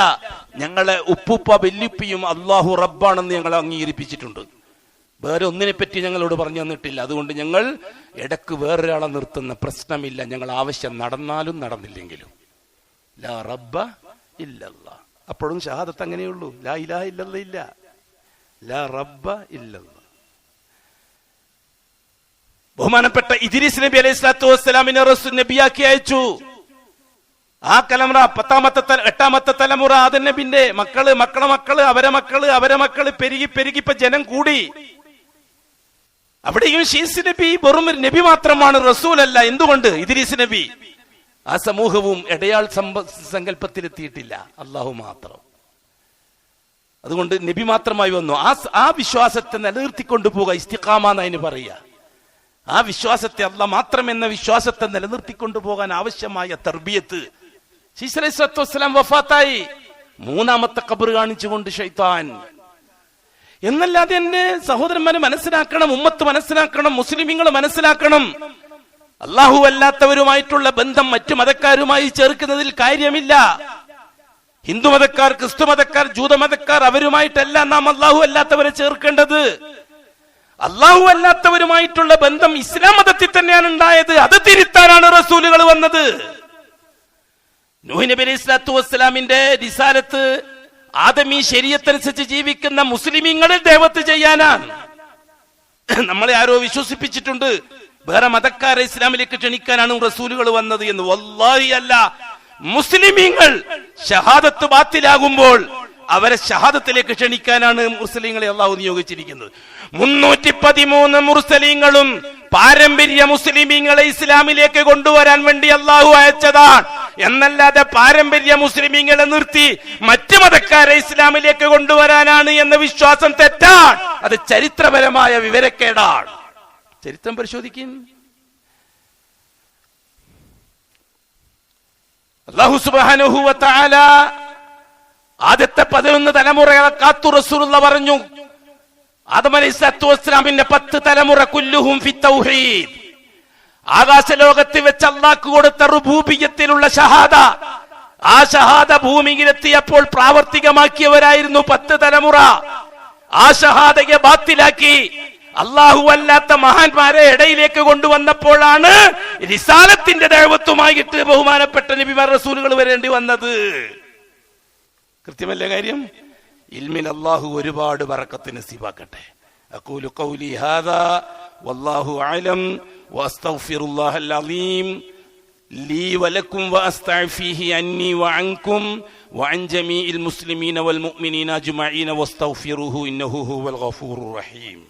ഞങ്ങളെ ഉപ്പുപ്പ വല്യുപ്പിയും അള്ളാഹു റബ്ബാണെന്ന് ഞങ്ങൾ അംഗീകരിപ്പിച്ചിട്ടുണ്ട്, വേറെ ഒന്നിനെ പറ്റി ഞങ്ങളോട് പറഞ്ഞു തന്നിട്ടില്ല. അതുകൊണ്ട് ഞങ്ങൾ ഇടക്ക് വേറൊരാളെ നിർത്തുന്ന പ്രശ്നമില്ല, ഞങ്ങൾ ആവശ്യം നടന്നാലും നടന്നില്ലെങ്കിലും. ലാ റബ്ബ ഇല്ലല്ലാ. അപ്പോഴും ഷഹാദത്ത് അങ്ങനെയുള്ളൂ, ലാ ഇലാഹ ഇല്ലല്ലാ ഇല്ല, ലാ റബ്ബ ഇല്ലല്ലാ. ബഹുമാനപ്പെട്ട ഇദ്രീസ് നബി അലൈഹി സ്വലാത്തു വസ്സലാമിനെ റസൂൽ നബിയാക്കി അയച്ചു. ആ തലമുറ 8ാമത്തെ തലമുറ ആദം നബിന്റെ മക്കള് അവരെ മക്കള് പെരുകി ഇപ്പൊ ജനം കൂടി. അവിടെയും ഷീസ് നബി വെറും ഒരു നബി മാത്രമാണ്, റസൂലല്ല. എന്തുകൊണ്ട്? ഇദ്രീസ് നബി ആ സമൂഹവും ഇടയാൾ സങ്കല്പത്തിലെത്തിയിട്ടില്ല, അള്ളാഹു മാത്രം. അതുകൊണ്ട് നബി മാത്രമായി വന്നു. ആ വിശ്വാസത്തെ നിലനിർത്തിക്കൊണ്ടു പോവുക, ഇസ്തിഖാമ എന്നതിന് പറയുക. ആ വിശ്വാസത്തെ, അള്ളാഹ് മാത്രം എന്ന വിശ്വാസത്തെ നിലനിർത്തിക്കൊണ്ടു പോകാൻ ആവശ്യമായ തർബിയത്ത്. ശീസ് അലൈഹി സ്വലാത്തു വസ്സലാം വഫാത്തായി, മൂന്നാമത്തെ ഖബർ കാണിച്ചുകൊണ്ട് ശൈത്താൻ. എന്നല്ലാതെ എന്റെ സഹോദരന്മാരെ മനസ്സിലാക്കണം, ഉമ്മത്ത് മനസ്സിലാക്കണം, മുസ്ലിമീങ്ങൾ മനസ്സിലാക്കണം. അള്ളാഹു അല്ലാത്തവരുമായിട്ടുള്ള ബന്ധം മറ്റു മതക്കാരുമായി ചേർക്കുന്നതിൽ കാര്യമില്ല. ഹിന്ദു മതക്കാർ, ക്രിസ്തു മതക്കാർ, ജൂതമതക്കാർ, അവരുമായിട്ടല്ല നാം അള്ളാഹു അല്ലാത്തവരെ ചേർക്കേണ്ടത്. അള്ളാഹു അല്ലാത്തവരുമായിട്ടുള്ള ബന്ധം ഇസ്ലാം മതത്തിൽ തന്നെയാണ് ഉണ്ടായത്. അത് തിരുത്താനാണ് റസൂലുകൾ വന്നത്. നൂഹ് നബി അലൈഹി സ്വലാത്തു വസ്സലാമിന്റെ റിസാലത്ത് ആദമി ശരീഅത്തനുസരിച്ച് ജീവിക്കുന്ന മുസ്ലിമീങ്ങളിൽ ദഅവത്ത് ചെയ്യാനാണ്. നമ്മളെ ആരോ വിശ്വസിപ്പിച്ചിട്ടുണ്ട് വേറെ മതക്കാരെ ഇസ്ലാമിലേക്ക് ക്ഷണിക്കാനാണ് റസൂലുകൾ വന്നത് എന്ന്. വല്ലാഹി അല്ല. മുസ്ലിമീങ്ങൾ ഷഹാദത്ത് ബാത്തിലാകുമ്പോൾ അവരെ ഷഹാദത്തിലേക്ക് ക്ഷണിക്കാനാണ് മുസ്ലിങ്ങളെ അള്ളാഹു നിയോഗിച്ചിരിക്കുന്നത്. 313 മുർസലീങ്ങളും പാരമ്പര്യ മുസ്ലിമീങ്ങളെ ഇസ്ലാമിലേക്ക് കൊണ്ടുവരാൻ വേണ്ടി അള്ളാഹു അയച്ചതാണ്. എന്നല്ലാതെ പാരമ്പര്യ മുസ്ലിമീങ്ങളെ നിർത്തി മറ്റു മതക്കാരെ ഇസ്ലാമിലേക്ക് കൊണ്ടുവരാനാണ് എന്ന വിശ്വാസം തെറ്റാണ്. അത് ചരിത്രപരമായ വിവരക്കേടാണ്. ചരിത്രം പരിശോധിക്കും. അല്ലാഹു സുബ്ഹാനഹു വ തആല ആദ്യത്തെ 11 തലമുറകളെ കാത്തു റസൂലുള്ള പറഞ്ഞു. ആദം അലൈഹിസ്സലാത്തു വസ്സലാമിന്റെ 10 തലമുറ കുല്ലുഹും ഫി തൗഹീദ്. ആകാശലോകത്ത് വെച്ച് അല്ലാഹു കൊടുത്ത റുബൂബിയ്യത്തിലുള്ള ഷഹാദ, ആ ഷഹാദ ഭൂമിയിലെത്തിയപ്പോൾ പ്രാവർത്തികമാക്കിയവരായിരുന്നു 10 തലമുറ. ആ ഷഹാദയെ ബാത്തിലാക്കി അല്ലാഹു അല്ലാത്ത മഹാന്മാരെ ഇടയിലേക്ക് കൊണ്ടുവന്നപ്പോഴാണ് റിസാലത്തിന്റെ ദഅവത്തുമായിട്ട് ബഹുമാനപ്പെട്ട നബിമാർ റസൂലുകൾ വരേണ്ടി വന്നത്. കൃത്യമല്ലേ കാര്യം? ഇൽമിൽ അല്ലാഹു ഒരുപാട് ബറക്കത്ത് നസീബാക്കട്ടെ. അഖൂലു ഖൗലി ഹാദാ വല്ലാഹു അഅലം വഅസ്തഗ്ഫിറുല്ലാഹൽ അലീം ലീ വലക്കും വഅസ്തഗ്ഫിഹി അന്നി വഅൻകും വഅൻ ജമീഇൽ മുസ്ലിമീന വൽ മുഅ്മിനീന അജ്മഈന വസ്തഗ്ഫിറുഹു ഇന്നഹു ഹുവൽ ഗഫൂറുർ റഹീം.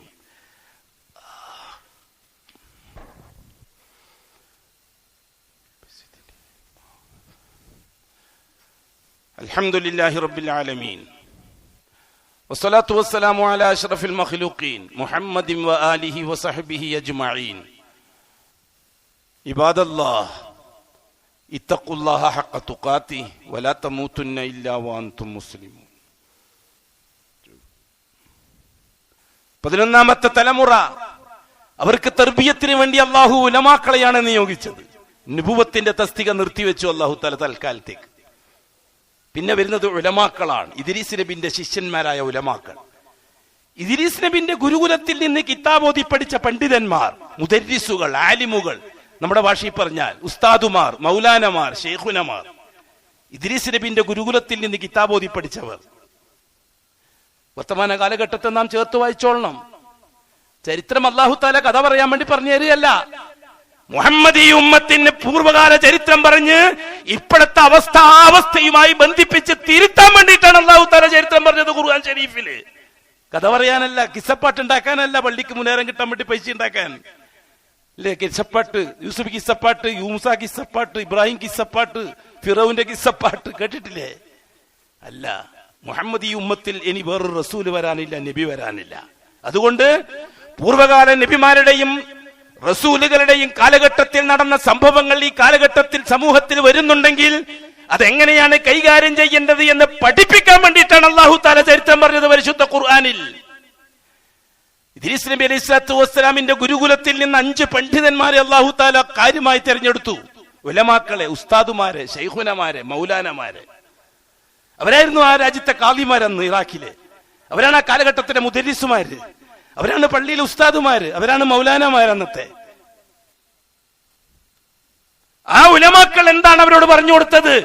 അൽഹംദുലില്ലാഹി റബ്ബിൽ ആലമീൻ വസ്സലാത്തു വസ്സലാമു അലാ അഷ്റഫിൽ മഖ്ലൂഖീൻ മുഹമ്മദിൻ വആലിഹി വസഹ്ബിഹി അജ്മഈൻ. ഇബാദല്ലാഹ് ഇത്തഖുല്ലാഹ ഹഖ്ക തുഖാതിഹി വലാ തമൂതുന്ന ഇല്ലാ വഅൻതും മുസ്ലിമൂൻ. 11ാമത്തെ തലമുറ, അവർക്ക് തർബിയത്തിന് വേണ്ടി അല്ലാഹു ഉലമാക്കളെയാണ് നിയോഗിച്ചത്. നുബുവത്തിന്റെ തസ്തിക നിർത്തിവെച്ചു അല്ലാഹു തആല തൽക്കാലത്തേക്ക്. പിന്നെ വരുന്നത് ഉലമാക്കളാണ്, ഇദ്രീസ് നബിന്റെ ശിഷ്യന്മാരായ ഉലമാക്കൾ. ഇദ്രീസ് നബിന്റെ ഗുരുകുലത്തിൽ നിന്ന് കിതാബോധി പഠിച്ച പണ്ഡിതന്മാർ, മുദരിസുകൾ, ആലിമുകൾ, നമ്മുടെ ഭാഷയിൽ പറഞ്ഞാൽ ഉസ്താദുമാർ, മൗലാനമാർ, ഷെയ്ഖുനമാർ, ഇദ്രീസ് നബിന്റെ ഗുരുകുലത്തിൽ നിന്ന് കിതാബോധി പഠിച്ചവർ. വർത്തമാന കാലഘട്ടത്തെ നാം ചേർത്ത് വായിച്ചോളണം. ചരിത്രം അല്ലാഹു തആല കഥ പറയാൻ വേണ്ടി പറഞ്ഞു തരികയല്ല. മുഹമ്മദ് ഈ ഉമ്മത്തിന് പൂർവ്വകാല ചരിത്രം പറഞ്ഞ് ഇപ്പോഴത്തെ അവസ്ഥയുമായി ബന്ധിപ്പിച്ച് തിരുത്താൻ വേണ്ടിയിട്ടാണ് അല്ലാഹു തആല ചരിത്രം പറഞ്ഞത് ഖുർആൻ ശരീഫില്. കഥ പറയാനല്ല, കിസ്സപ്പാട്ട് ഉണ്ടാക്കാനല്ല, പള്ളിക്ക് മുന്നേരം കിട്ടാൻ വേണ്ടി പൈസ ഉണ്ടാക്കാൻ അല്ലേ? കിസ്സപ്പാട്ട്, യൂസുഫ് കിസ്സപ്പാട്ട്, യൂമുസ കിസ്സപ്പാട്ട്, ഇബ്രാഹിം കിസ്സപ്പാട്ട്, ഫിറൗന്റെ കിസ്സപ്പാട്ട് കേട്ടിട്ടില്ലേ? അല്ല, മുഹമ്മദ് ഈ ഉമ്മത്തിൽ ഇനി വേറൊരു റസൂല് വരാനില്ല, നബി വരാനില്ല. അതുകൊണ്ട് പൂർവ്വകാല നബിമാരുടെയും റസൂലുകളുടെയും കാലഘട്ടത്തിൽ നടന്ന സംഭവങ്ങൾ ഈ കാലഘട്ടത്തിൽ സമൂഹത്തിൽ വരുന്നുണ്ടെങ്കിൽ അതെങ്ങനെയാണ് കൈകാര്യം ചെയ്യേണ്ടത് എന്ന് പഠിപ്പിക്കാൻ വേണ്ടിയിട്ടാണ് അല്ലാഹു തആല ചരിത്രം പറഞ്ഞത് പരിശുദ്ധ ഖുർആനിൽ. ഇദ്രീസ് നബി അലൈഹി സ്വലാത്തു വസ്സലാമിന്റെ ഗുരുകുലത്തിൽ നിന്ന് 5 പണ്ഡിതന്മാരെ അല്ലാഹു തആല കാര്യമായി തിരഞ്ഞെടുത്തു. ഉലമാക്കളെ, ഉസ്താദുമാരെ, ശൈഖുനമാരെ, മൗലാനമാരെ. അവരായിരുന്നു ആ രാജ്യത്തെ ഖാദിമാരെന്ന് ഇറാഖിലെ. അവരാണ് ആ കാലഘട്ടത്തിലെ മുദരിസുമാര്, അവരാണ് പള്ളിയിലെ ഉസ്താദുമാര്, അവരാണ് മൗലാനമാരന്നത്തെ. ആ ഉലമാക്കൾ എന്താണ് അവരോട് പറഞ്ഞു കൊടുത്തത്?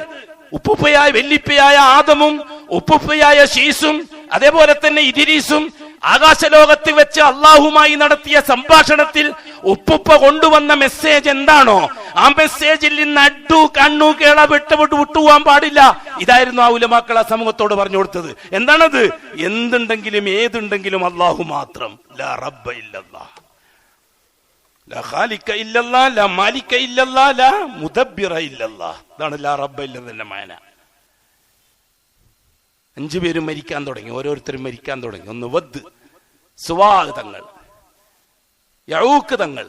ഉപ്പുപ്പയായ വെല്ലിപ്പയായ ആദമും ഉപ്പുപ്പയായ ശീസും അതേപോലെ തന്നെ ഇദ്രീസും ആകാശലോകത്ത് വെച്ച് അള്ളാഹുമായി നടത്തിയ സംഭാഷണത്തിൽ ഉപ്പുപ്പ കൊണ്ടുവന്ന മെസ്സേജ് എന്താണോ ആ മെസ്സേജിൽ നിന്ന് അഡു കണ്ണു കേള വിട്ടുപോകാൻ പാടില്ല. ഇതായിരുന്നു ആ ഉലമാക്കൾ ആ സമൂഹത്തോട് പറഞ്ഞു കൊടുത്തത്. എന്താണത്? എന്തുണ്ടെങ്കിലും ഏതുണ്ടെങ്കിലും അള്ളാഹു മാത്രം, ലാ റബ്ബ ഇല്ലല്ലാഹ്. ലാ ഖാലിക ഇല്ലല്ലാഹ്, ലാ മാലിക ഇല്ലല്ലാഹ്, ലാ മുദബ്ബിറ ഇല്ലല്ലാഹ്. ഇതാണ് ലാ റബ്ബ ഇല്ലല്ലാഹ് മാന. 5 പേരും മരിക്കാൻ തുടങ്ങി, ഓരോരുത്തരും മരിക്കാൻ തുടങ്ങി. ഒന്ന് വദ്, സുവാ തങ്ങൾ, യഊഖ് തങ്ങൾ,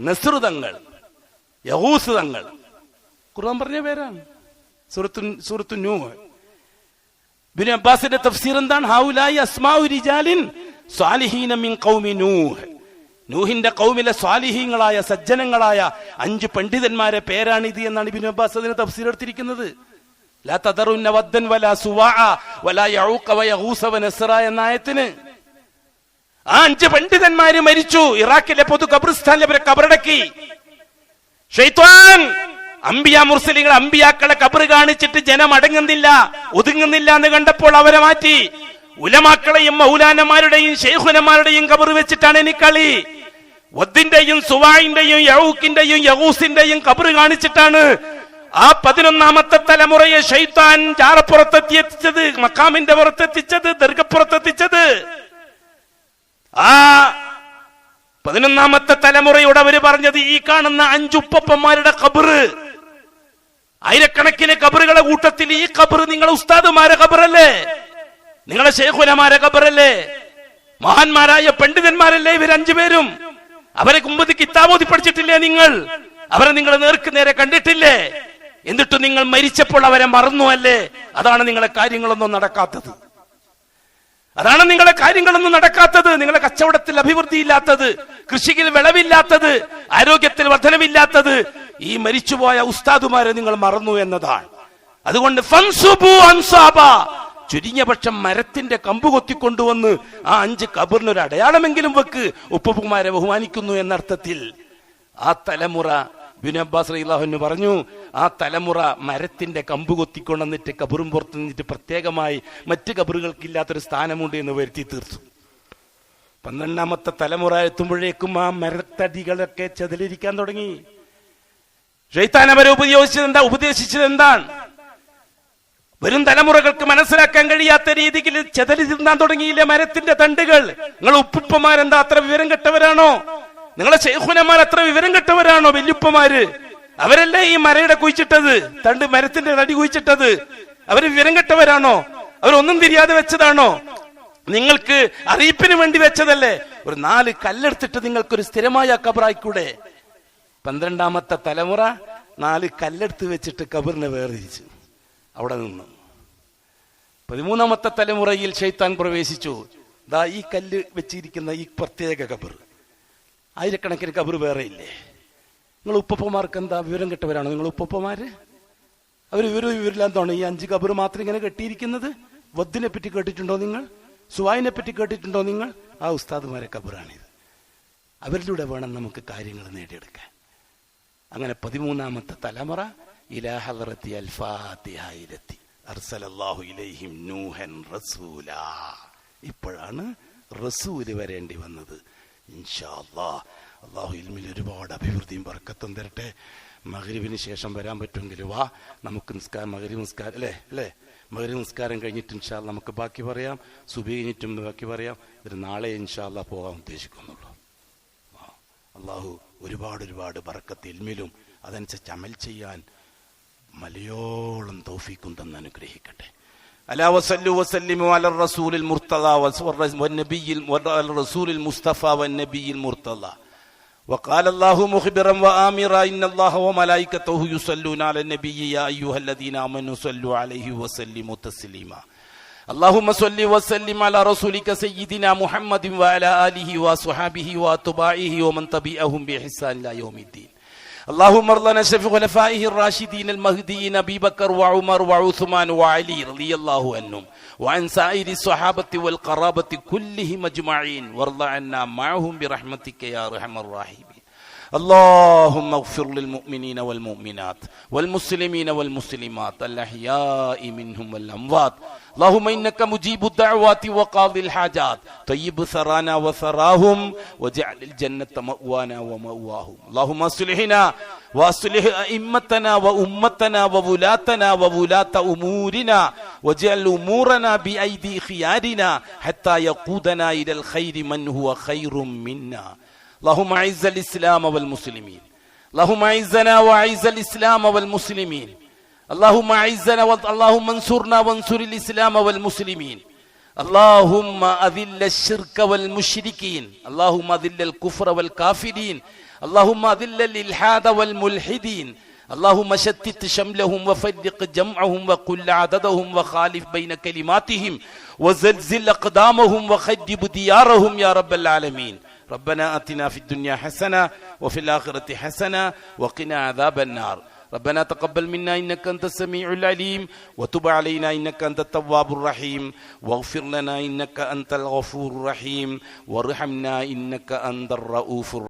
നസ്ർ തങ്ങൾ, യഗൂസ് തങ്ങൾ. ഖുർആൻ പറഞ്ഞ പേരാണ്. സൂറത്തു നൂഹ്. ഇബ്നു അബ്ബാസിന്റെ തഫ്സീർ എന്താണ്? ഹൗലായി അസ്മാഉ റിജാലിൻ സ്വാലിഹീന മിൻ ഖൗമി നൂഹ്. നൂഹിന്റെ ഖൗമിലെ സ്വാലിഹീങ്ങളായ സജ്ജനങ്ങളായ 5 പണ്ഡിതന്മാരെ പേരാണിത് എന്നാണ് ഇബ്നു അബ്ബാസ് അതിന് തഫ്സീർ എടുത്തിരിക്കുന്നത്. ലാ തദറുന്ന വദ്ദൻ വലാ സുവാഅ വലാ യഊഖ വയഗൂസ വനസ്റ എന്ന ആയത്തിന്. ആ 5 പണ്ഡിതന്മാര് മരിച്ചു. ഇറാഖിലെ പൊതു ഖബർസ്ഥാനിൽ അവരെ ഖബറടക്കി. ശൈത്വാൻ അംബിയാ മുർസലിങ്ങൾ അംബിയാക്കളെ ഖബർ കാണിച്ചിട്ട് ജനം അടങ്ങുന്നില്ല, ഒതുങ്ങുന്നില്ല എന്ന് കണ്ടപ്പോൾ അവരെ മാറ്റി. ഉലമാക്കളെയും മൗലാനമാരുടെയും ശൈഖുനമാരുടെയും ഖബർ വെച്ചിട്ടാണ് എനിക്കളി. വദ്ദിന്റെയും സുവാഇന്റെയും യഊഖിന്റെയും യഗൂസിന്റെയും ഖബർ കാണിച്ചിട്ടാണ് ആ 11ാമത്തെ തലമുറയെ ശൈത്താൻ ജാറപ്പുറത്തെത്തിച്ചത്, മക്കാമിന്റെ പുറത്തെത്തിച്ചത്, ദർഗപ്പുറത്തെത്തിച്ചത്. ആ 11ാമത്തെ തലമുറയോട് അവര് പറഞ്ഞത് ഈ കാണുന്ന 5 ഉപ്പപ്പന്മാരുടെ ഖബർ, ആയിരക്കണക്കിന് ഖബറുകളെ കൂട്ടത്തിൽ ഈ ഖബർ നിങ്ങളെ ഉസ്താദുമാരെ ഖബറല്ലേ, നിങ്ങളെ ശൈഖുനമാരെ ഖബറല്ലേ, മഹാന്മാരായ പണ്ഡിതന്മാരല്ലേ ഇവർ 5 പേരും? അവരെ കുമ്പത് കിതാബോധി പഠിച്ചിട്ടില്ലേ നിങ്ങൾ? അവരെ നിങ്ങൾ നേർക്ക് നേരെ കണ്ടിട്ടില്ലേ? എന്നിട്ട് നിങ്ങൾ മരിച്ചപ്പോൾ അവരെ മറന്നു അല്ലേ? അതാണ് നിങ്ങളെ കാര്യങ്ങളൊന്നും നടക്കാത്തത്. അതാണ് നിങ്ങളെ കാര്യങ്ങളൊന്നും നടക്കാത്തത്. നിങ്ങളെ കച്ചവടത്തിൽ അഭിവൃദ്ധിയില്ലാത്തത്, കൃഷിയിൽ വിളവില്ലാത്തത്, ആരോഗ്യത്തിൽ വർധനവില്ലാത്തത് ഈ മരിച്ചുപോയ ഉസ്താദുമാരെ നിങ്ങൾ മറന്നു എന്നതാണ്. അതുകൊണ്ട് ഫൻസുബു അൻസാബ, ചുരുങ്ങിയ പക്ഷം മരത്തിന്റെ കമ്പ് കൊത്തിക്കൊണ്ടുവന്ന് ആ 5 ഖബറിനൊരു അടയാളമെങ്കിലും വെക്ക്, ഉപ്പുമാരെ ബഹുമാനിക്കുന്നു എന്നർത്ഥത്തിൽ. ആ തലമുറ ഇബ്നു അബ്ബാസ് റളിയല്ലാഹു അൻഹു പറഞ്ഞു, ആ തലമുറ മരത്തിന്റെ കമ്പ് കൊത്തിക്കൊണ്ടിട്ട് ഖബറും പുറത്ത് നിന്നിട്ട് പ്രത്യേകമായി മറ്റ് ഖബറുകൾക്കില്ലാത്തൊരു സ്ഥാനമുണ്ട് എന്ന് വരുത്തി തീർത്തു. 12ാമത്തെ തലമുറ എത്തുമ്പോഴേക്കും ആ മരത്തടികളൊക്കെ ചെതലിരിക്കാൻ തുടങ്ങി. ശൈത്താൻ അവരെ ഉപദേശിച്ചത് എന്താണ്? വരും തലമുറകൾക്ക് മനസ്സിലാക്കാൻ കഴിയാത്ത രീതിയിൽ ചെതലി തിന്നാൻ തുടങ്ങിയില്ലേ മരത്തിന്റെ തണ്ടുകൾ? നിങ്ങൾ ഉപ്പുപ്പമാരെന്താ അത്ര വിവരം കെട്ടവരാണോ? നിങ്ങളെ ശൈഖുനമാർ അത്ര വിവരം കെട്ടവരാണോ? വല്യുപ്പമാര് അവരല്ലേ ഈ മരയുടെ കുഴിച്ചിട്ടത്, മരത്തിന്റെ തടി കുഴിച്ചിട്ടത്? അവര് വിവരം കെട്ടവരാണോ? അവരൊന്നും തിരിയാതെ വെച്ചതാണോ? നിങ്ങൾക്ക് അറിയിപ്പിന് വേണ്ടി വെച്ചതല്ലേ? ഒരു 4 കല്ലെടുത്തിട്ട് നിങ്ങൾക്കൊരു സ്ഥിരമായ ഖബറായിക്കൂടെ? 12ാമത്തെ തലമുറ 4 കല്ലെടുത്ത് വെച്ചിട്ട് ഖബറിനെ വേർതിരിച്ചു. അവിടെ നിന്ന് 13ാമത്തെ തലമുറയിൽ ശൈത്താൻ പ്രവേശിച്ചു. ദാ ഈ കല്ല് വെച്ചിരിക്കുന്ന ഈ പ്രത്യേക ഖബർ, ആയിരക്കണക്കിന് ഖബർ വേറെ ഇല്ലേ? നിങ്ങൾ ഉപ്പപ്പമാർക്ക് എന്താ വിവരം കെട്ടവരാണോ നിങ്ങൾ ഉപ്പപ്പമാര്? അവർ വിവരമില്ലാത്തതാണ് ഈ 5 ഖബർ മാത്രം ഇങ്ങനെ കെട്ടിയിരിക്കുന്നത്. വദ്ദിനെ പറ്റി കേട്ടിട്ടുണ്ടോ നിങ്ങൾ? സുവായിനെ പറ്റി കേട്ടിട്ടുണ്ടോ നിങ്ങൾ? ആ ഉസ്താദുമാരെ ഖബറാണിത്. അവരിലൂടെ വേണം നമുക്ക് കാര്യങ്ങൾ നേടിയെടുക്കാൻ. അങ്ങനെ 13ാമത്തെ തലമുറ ഇലാ ഹളറത്തി അൽ ഫാത്തിഹയിലെത്തി. അർസലല്ലാഹു ഇലൈഹിം നൂഹൻ റസൂലാ. ഇപ്പോഴാണ് റസൂല് വരേണ്ടി വന്നത്. ഇൻഷാ അല്ലാഹ് അല്ലാഹു ഇൽമിൽ ഒരുപാട് അഭിവൃദ്ധിയും ബർക്കത്തും തരട്ടെ. മഗ്രിബിന് ശേഷം വരാൻ പറ്റുമെങ്കിൽ വാ, നമുക്ക് മഗ്രിബ് നിസ്കാരം അല്ലേ മഗ്രിബ് നിസ്കാരം കഴിഞ്ഞിട്ട് ഇൻഷാ അല്ലാഹ് നമുക്ക് ബാക്കി പറയാം. സുബഹി കഴിഞ്ഞിട്ടും ബാക്കി പറയാം. ഒരു നാളെ ഇൻഷാ അല്ലാഹ് പോകാൻ ഉദ്ദേശിക്കുന്നുള്ളൂ. അല്ലാഹു ഒരുപാട് ബർക്കത്ത് ഇൽമിലും അതനുസരിച്ച് അമൽ ചെയ്യാൻ മലയോളം തൗഫീഖും തന്ന് അനുഗ്രഹിക്കട്ടെ. അലാ വസല്ലു വസല്ലിമു അലർ റസൂലിൽ മുർത്തദാ വന്നബിയിൽ റസൂലിൽ മുസ്തഫ വന്നബിയിൽ മുർത്തദാ. وقال الله مخبرا وآمرا إن الله وملائكته يصلون على النبي يا أيها الذين آمنوا صلوا عليه وسلموا تسليما. اللهم صل وسلم على رسولك سيدنا محمد وعلى آله وصحبه وأتباعه ومن تبعهم بإحسان إلى يوم الدين. اللهم ارض عن خلفائه الراشدين المهديين أبي بكر وعمر وعثمان وعلي رضي الله عنهم وعن سائر الصحابة والقرابة كلهم أجمعين وارض عنا معهم برحمتك يا أرحم الراحمين. اللهم اغفر للمؤمنين والمؤمنات والمسلمين والمسلمات الأحياء منهم والأموات. اللهم إنك مجيب الدعوات وقاضي الحاجات. طيب ثرانا وثراهم واجعل الجنة مأوانا ومأواهم. اللهم اصلحنا واصلح أئمتنا وأمتنا وولاتنا وولاة أمورنا واجعل أمورنا بأيدي خيارنا حتى يقودنا إلى الخير من هو خير منا. اللهم اعز الاسلام والمسلمين اللهم اعزنا واعز الاسلام والمسلمين اللهم اعزنا اللهم انصرنا وانصر الاسلام والمسلمين اللهم اذل الشرك والمشركين اللهم اذل الكفر والكافرين اللهم اذل الالحاد والملحدين اللهم شتت شملهم وفرق جمعهم وقل عددهم وخالف بين كلماتهم وزلزل اقدامهم وخدب ديارهم يا رب العالمين ربنا آتنا في الدنيا حسنة وفي الآخرة حسنة وقنا عذاب النار ربنا تقبل منا إنك أنت السميع العليم وتب علينا إنك أنت التواب الرحيم واغفر لنا إنك أنت الغفور الرحيم وارحمنا إنك أنت الرؤوف الرحيم